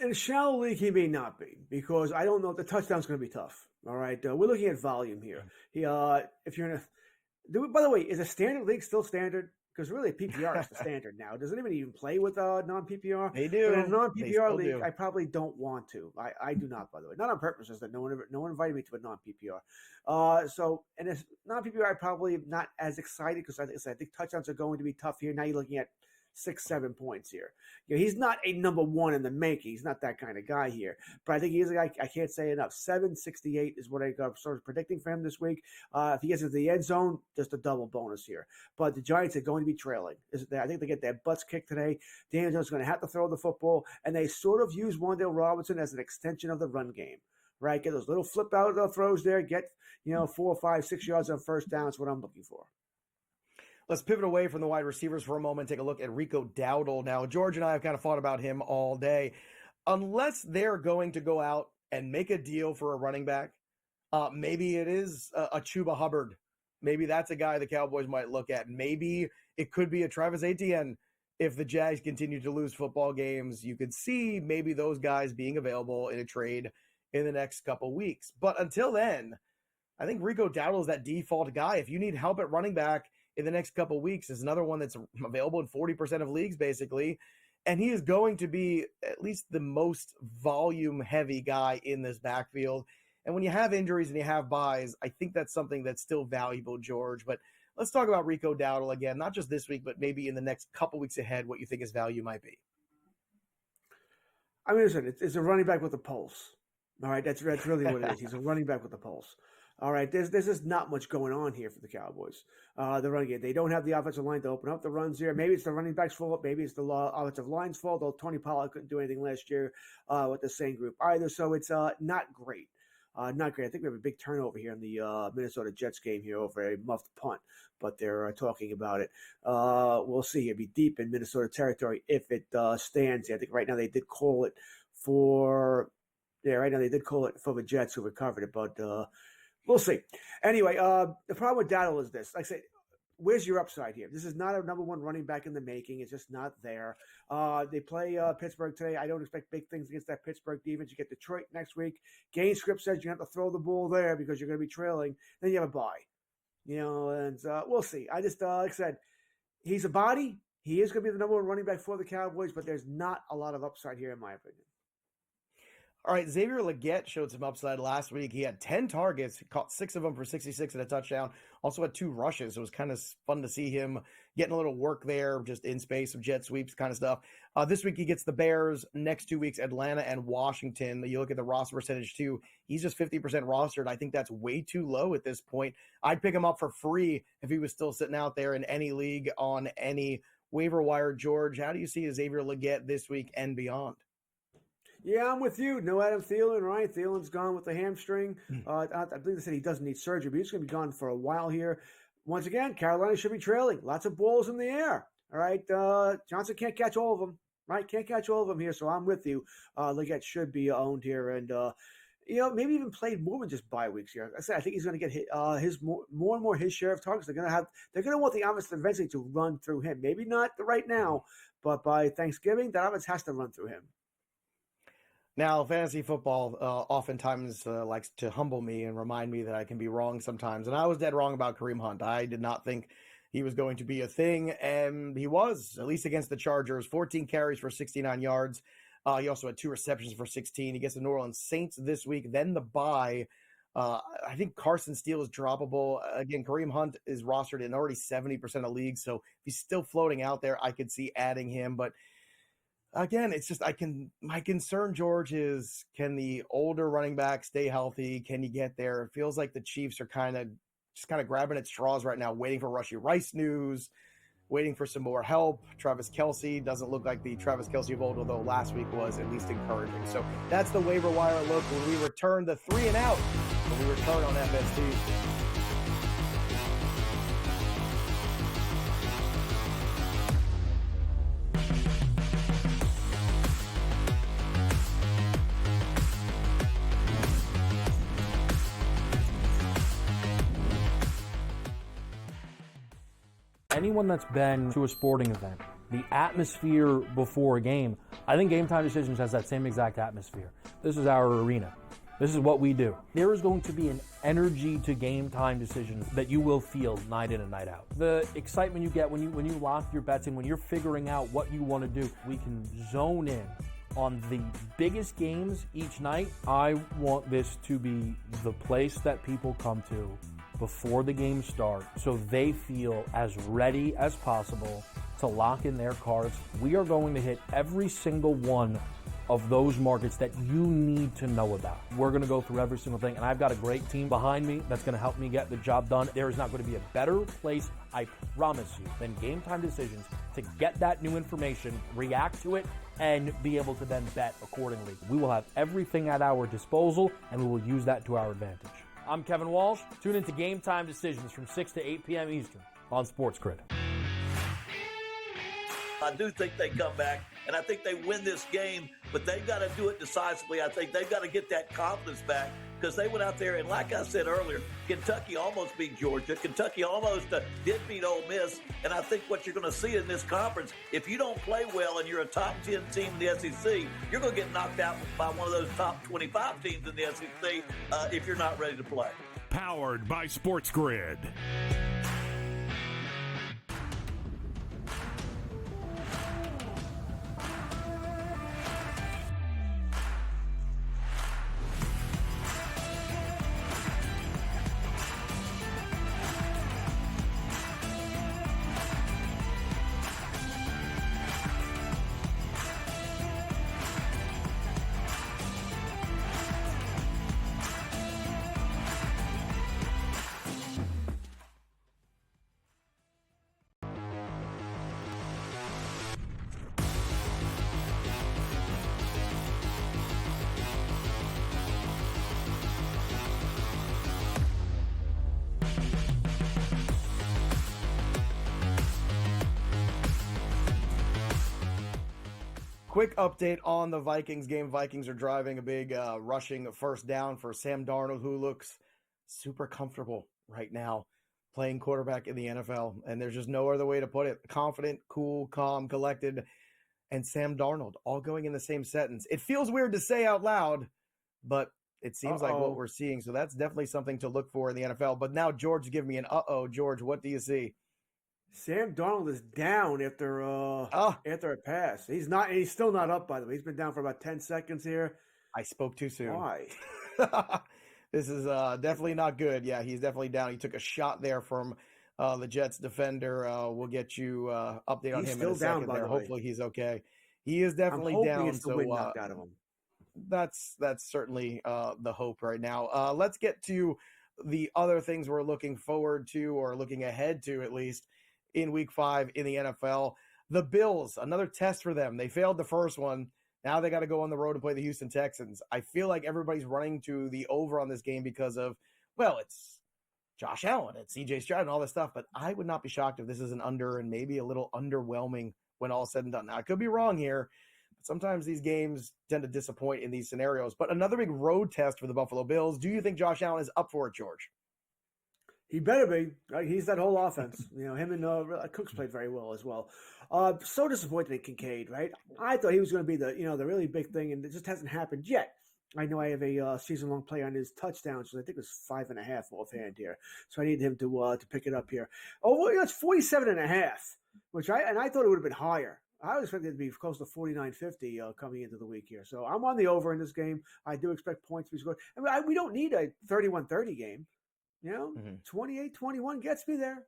In a shallow league, he may not be, because I don't know. The touchdown's going to be tough. All right. We're looking at volume here. If you're in a, by the way, is a standard league still standard? Because really, PPR is the standard now. Does anyone even play with non-PPR? They do. But in a non-PPR league, do. I probably don't want to. I do not, by the way. Not on purpose, is that no one invited me to a non-PPR. So in a non-PPR, I probably am not as excited, because I think touchdowns are going to be tough here. Now you're looking at 6-7 points here. He's not a number one in the making. He's not that kind of guy here. But I think he's a guy, I can't say enough. 768 is what I sort of predicting for him this week. If he gets into the end zone, just a double bonus here. But the Giants are going to be trailing. I think they get their butts kicked today. Daniel Jones is going to have to throw the football. And they sort of use Wan'Dale Robinson as an extension of the run game. Right? Get those little flip out throws there. Get 4, 5, 6 yards on first down. That's what I'm looking for. Let's pivot away from the wide receivers for a moment. Take a look at Rico Dowdle. Now, George and I have kind of thought about him all day. Unless they're going to go out and make a deal for a running back, maybe it is a Chuba Hubbard. Maybe that's a guy the Cowboys might look at. Maybe it could be a Travis Etienne. If the Jags continue to lose football games, you could see maybe those guys being available in a trade in the next couple weeks. But until then, I think Rico Dowdle is that default guy. If you need help at running back in the next couple of weeks, is another one that's available in 40% of leagues, basically. And he is going to be at least the most volume-heavy guy in this backfield. And when you have injuries and you have buys, I think that's something that's still valuable, George. But let's talk about Rico Dowdle again, not just this week, but maybe in the next couple weeks ahead, what you think his value might be. I mean, listen, it's a running back with a pulse. All right, that's really what it is. He's a running back with a pulse. All right, there's just not much going on here for the Cowboys. The running game, they don't have the offensive line to open up the runs here. Maybe it's the running back's fault. Maybe it's the offensive line's fault. Though Tony Pollard couldn't do anything last year with the same group either. So it's not great. Not great. I think we have a big turnover here in the Minnesota Jets game here over a muffed punt, but they're talking about it. We'll see. It'll be deep in Minnesota territory if it stands. I think right now they did call it for the Jets who recovered it, but we'll see. Anyway, the problem with Dowdle is this. Like I said, where's your upside here? This is not a number one running back in the making. It's just not there. They play Pittsburgh today. I don't expect big things against that Pittsburgh defense. You get Detroit next week. Game script says you have to throw the ball there because you're going to be trailing. Then you have a bye. And we'll see. I just, like I said, he's a body. He is going to be the number one running back for the Cowboys, but there's not a lot of upside here in my opinion. All right, Xavier Legette showed some upside last week. He had 10 targets, caught 6 of them for 66 and a touchdown. Also had 2 rushes. It was kind of fun to see him getting a little work there, just in space, some jet sweeps kind of stuff. This week he gets the Bears. Next 2 weeks, Atlanta and Washington. You look at the roster percentage too. He's just 50% rostered. I think that's way too low at this point. I'd pick him up for free if he was still sitting out there in any league on any waiver wire. George, how do you see Xavier Legette this week and beyond? Yeah, I'm with you. No Adam Thielen, right? Thielen's gone with the hamstring. I believe they said he doesn't need surgery, but he's going to be gone for a while here. Once again, Carolina should be trailing. Lots of balls in the air. All right. Johnson can't catch all of them, right? Can't catch all of them here, so I'm with you. Legette should be owned here. And, maybe even played more than just bye weeks here. I think he's going to get his more and more his share of targets. They're going to want the offense eventually to run through him. Maybe not right now, but by Thanksgiving, that offense has to run through him. Now, fantasy football oftentimes likes to humble me and remind me that I can be wrong sometimes. And I was dead wrong about Kareem Hunt. I did not think he was going to be a thing, and he was, at least against the Chargers. 14 carries for 69 yards. He also had 2 receptions for 16. He gets the New Orleans Saints this week, then the bye. I think Carson Steele is droppable. Again, Kareem Hunt is rostered in already 70% of leagues, so if he's still floating out there, I could see adding him, but again, it's just my concern, George, is can the older running back stay healthy? Can you get there? It feels like the Chiefs are kind of grabbing at straws right now, waiting for Rashee Rice news, waiting for some more help. Travis Kelce doesn't look like the Travis Kelce of old, although last week was at least encouraging. So that's the waiver wire look when we return the 3 and Out. When we return on FST. Anyone that's been to a sporting event The atmosphere before a game, I think Game Time Decisions has that same exact atmosphere. This is our arena. This is what we do. There is going to be an energy to Game Time Decisions that you will feel night in and night out. The excitement you get when you lock your bets in, when you're figuring out what you want to do, we can zone in on the biggest games each night. I want this to be the place that people come to before the games start so they feel as ready as possible to lock in their cards. We are going to hit every single one of those markets that you need to know about. We're going to go through every single thing, and I've got a great team behind me that's going to help me get the job done. There is not going to be a better place, I promise you, than Game Time Decisions to get that new information, react to it, and be able to then bet accordingly. We will have everything at our disposal, and we will use that to our advantage. I'm Kevin Walsh. Tune into Game Time Decisions from 6 to 8 p.m. Eastern on SportsGrid. I do think they come back, and I think they win this game, but they've got to do it decisively. I think they've got to get that confidence back because they went out there, and like I said earlier, Kentucky almost beat Georgia. Kentucky almost did beat Ole Miss, and I think what you're going to see in this conference, if you don't play well and you're a top 10 team in the SEC, you're going to get knocked out by one of those top 25 teams in the SEC if you're not ready to play. Powered by SportsGrid. Quick update on the Vikings game. Vikings are driving a big rushing first down for Sam Darnold, who looks super comfortable right now playing quarterback in the NFL. And there's just no other way to put it. Confident, cool, calm, collected, and Sam Darnold all going in the same sentence. It feels weird to say out loud, but it seems like what we're seeing. So that's definitely something to look for in the NFL. But now George, give me an George, what do you see? Sam Darnold is down after a pass. He's still not up, by the way. He's been down for about 10 seconds here. I spoke too soon. Why? This is definitely not good. Yeah, he's definitely down. He took a shot there from the Jets defender. We'll get you update on him in a second there. Hopefully he's okay. He is definitely down. It's the wind knocked out of him. That's certainly the hope right now. Let's get to the other things we're looking forward to, or looking ahead to at least, in week 5 in the NFL. The Bills, another test for them. They failed the first one. Now they got to go on the road and play the Houston Texans. I feel like everybody's running to the over on this game because of, well, it's Josh Allen, it's CJ Stroud and all this stuff, but I would not be shocked if this is an under and maybe a little underwhelming when all said and done. Now, I could be wrong here, but sometimes these games tend to disappoint in these scenarios. But another big road test for the Buffalo Bills. Do you think Josh Allen is up for it, George? He better be. Right? He's that whole offense. Him and Cooks played very well as well. So disappointed in Kincaid, right? I thought he was going to be the really big thing, and it just hasn't happened yet. I know I have a season-long play on his touchdowns, so I think it was 5.5 offhand here. So I need him to pick it up here. Oh, it's 47.5, which I thought it would have been higher. I was expecting it to be close to 49.50 coming into the week here. So I'm on the over in this game. I do expect points to be scored. I mean, we don't need a 31-30 game. 28-21 gets me there.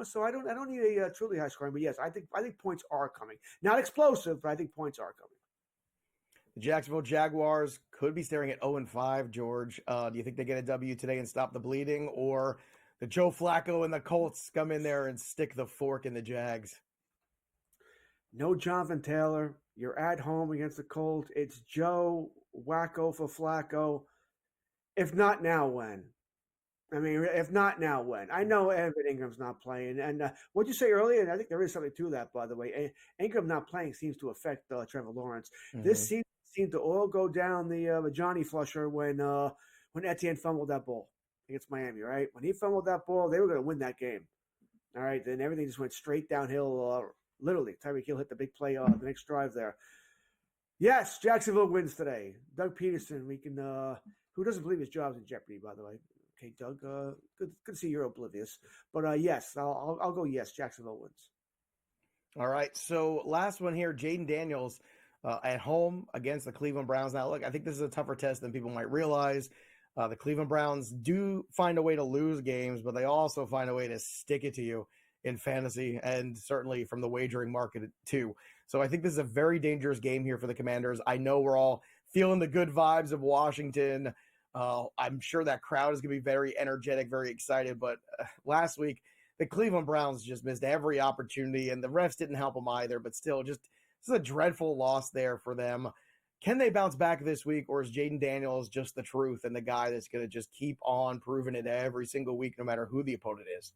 So I don't need a truly high scoring. But yes, I think points are coming. Not explosive, but I think points are coming. The Jacksonville Jaguars could be staring at 0-5, George. Do you think they get a W today and stop the bleeding, or the Joe Flacco and the Colts come in there and stick the fork in the Jags? No Jonathan Taylor. You're at home against the Colts. It's Joe Wacko for Flacco. If not now, when? I mean, if not now, when? I know Evan Ingram's not playing. And what you say earlier, and I think there is something to that, by the way. Ingram not playing seems to affect Trevor Lawrence. Mm-hmm. This seemed to all go down the Johnny Flusher when Etienne fumbled that ball against Miami, right? When he fumbled that ball, they were going to win that game. All right, then everything just went straight downhill Literally, Tyreek Hill hit the big play the next drive there. Yes, Jacksonville wins today. Doug Peterson, we can. Who doesn't believe his job's in jeopardy, by the way? Okay, Doug. Good to see you're oblivious. But yes, I'll go. Yes, Jacksonville wins. All right. So last one here, Jaden Daniels at home against the Cleveland Browns. Now, look, I think this is a tougher test than people might realize. The Cleveland Browns do find a way to lose games, but they also find a way to stick it to you in fantasy and certainly from the wagering market too. So I think this is a very dangerous game here for the Commanders. I know we're all feeling the good vibes of Washington. I'm sure that crowd is going to be very energetic, very excited. But last week, the Cleveland Browns just missed every opportunity, and the refs didn't help them either. But still, this is a dreadful loss there for them. Can they bounce back this week, or is Jaden Daniels just the truth and the guy that's going to just keep on proving it every single week, no matter who the opponent is?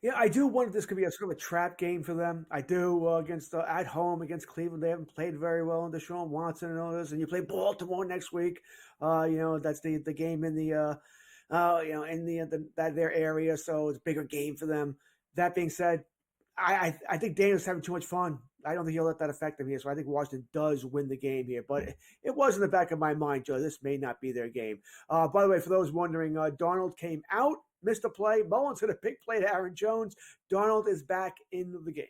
Yeah, I do wonder if this could be a sort of a trap game for them. I do against at home against Cleveland. They haven't played very well in Deshaun Watson and others. And you play Baltimore next week. That's the game in the their area, so it's a bigger game for them. That being said, I think Daniel's having too much fun. I don't think he'll let that affect him here. So I think Washington does win the game here. But it was in the back of my mind, Joe, this may not be their game. By the way, for those wondering, Darnold came out. Missed a play. Mullins hit a big play to Aaron Jones. Darnold is back in the game.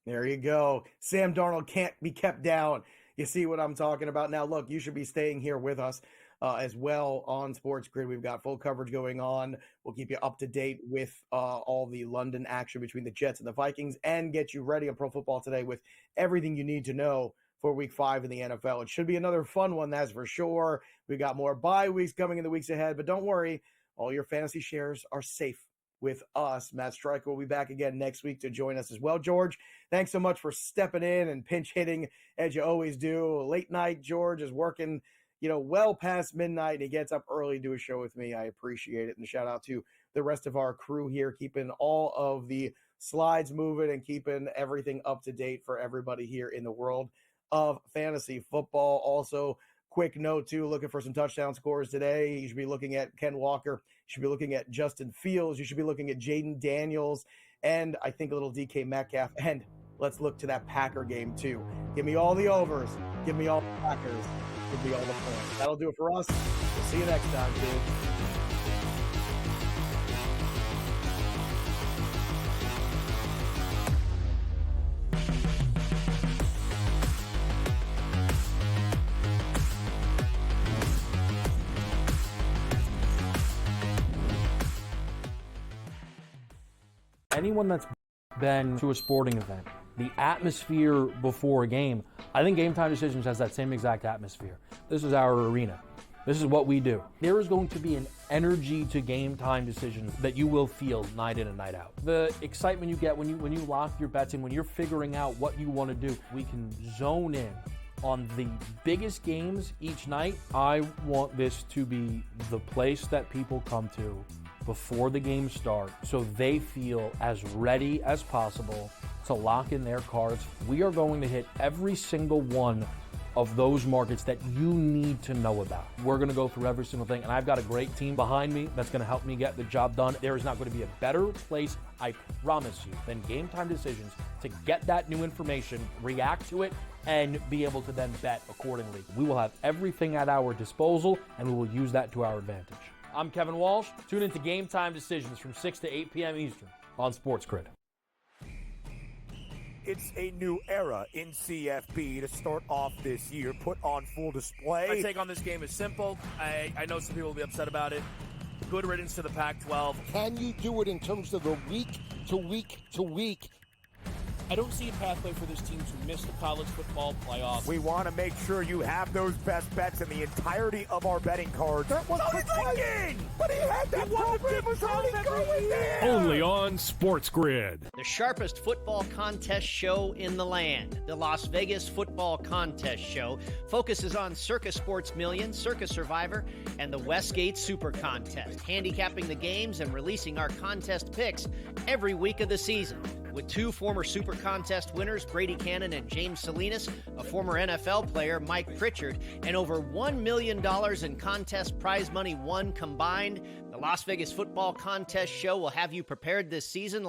There you go. Sam Darnold can't be kept down. You see what I'm talking about? Now, look, you should be staying here with us as well on SportsGrid. We've got full coverage going on. We'll keep you up to date with all the London action between the Jets and the Vikings and get you ready on Pro Football Today with everything you need to know for Week 5 in the NFL. It should be another fun one, that's for sure. We've got more bye weeks coming in the weeks ahead, but don't worry. All your fantasy shares are safe with us. Matt Stryker will be back again next week to join us as well. George, thanks so much for stepping in and pinch hitting as you always do. Late night, George is working, well past midnight, and he gets up early to do a show with me. I appreciate it. And shout out to the rest of our crew here, keeping all of the slides moving and keeping everything up to date for everybody here in the world of fantasy football. Also, quick note, too, looking for some touchdown scores today. You should be looking at Ken Walker. You should be looking at Justin Fields. You should be looking at Jaden Daniels. And I think a little DK Metcalf. And let's look to that Packer game, too. Give me all the overs. Give me all the Packers. Give me all the points. That'll do it for us. We'll see you next time, dude. Anyone that's been to a sporting event, the atmosphere before a game, I think Game Time Decisions has that same exact atmosphere. This is our arena. This is what we do. There is going to be an energy to Game Time Decisions that you will feel night in and night out. The excitement you get when you lock your bets in, when you're figuring out what you want to do, we can zone in on the biggest games each night. I want this to be the place that people come to before the games start so they feel as ready as possible to lock in their cards. We are going to hit every single one of those markets that you need to know about. We're going to go through every single thing, and I've got a great team behind me that's going to help me get the job done. There is not going to be a better place, I promise you, than Game Time Decisions to get that new information, react to it, and be able to then bet accordingly. We will have everything at our disposal, and we will use that to our advantage. I'm Kevin Walsh. Tune into Game Time Decisions from 6 to 8 p.m. Eastern on SportsGrid. It's a new era in CFB to start off this year, put on full display. My take on this game is simple. I know some people will be upset about it. Good riddance to the Pac-12. Can you do it in terms of the week to week to week? I don't see a pathway for this team to miss the college football playoffs. We want to make sure you have those best bets in the entirety of our betting cards. That was thinking! But he had that program was already going there! Only on SportsGrid. The sharpest football contest show in the land, the Las Vegas Football Contest Show, focuses on Circus Sports Million, Circus Survivor, and the Westgate Super Contest, handicapping the games and releasing our contest picks every week of the season. With two former Super Contest winners, Brady Cannon and James Salinas, a former NFL player, Mike Pritchard, and over $1 million in contest prize money won combined, the Las Vegas Football Contest Show will have you prepared this season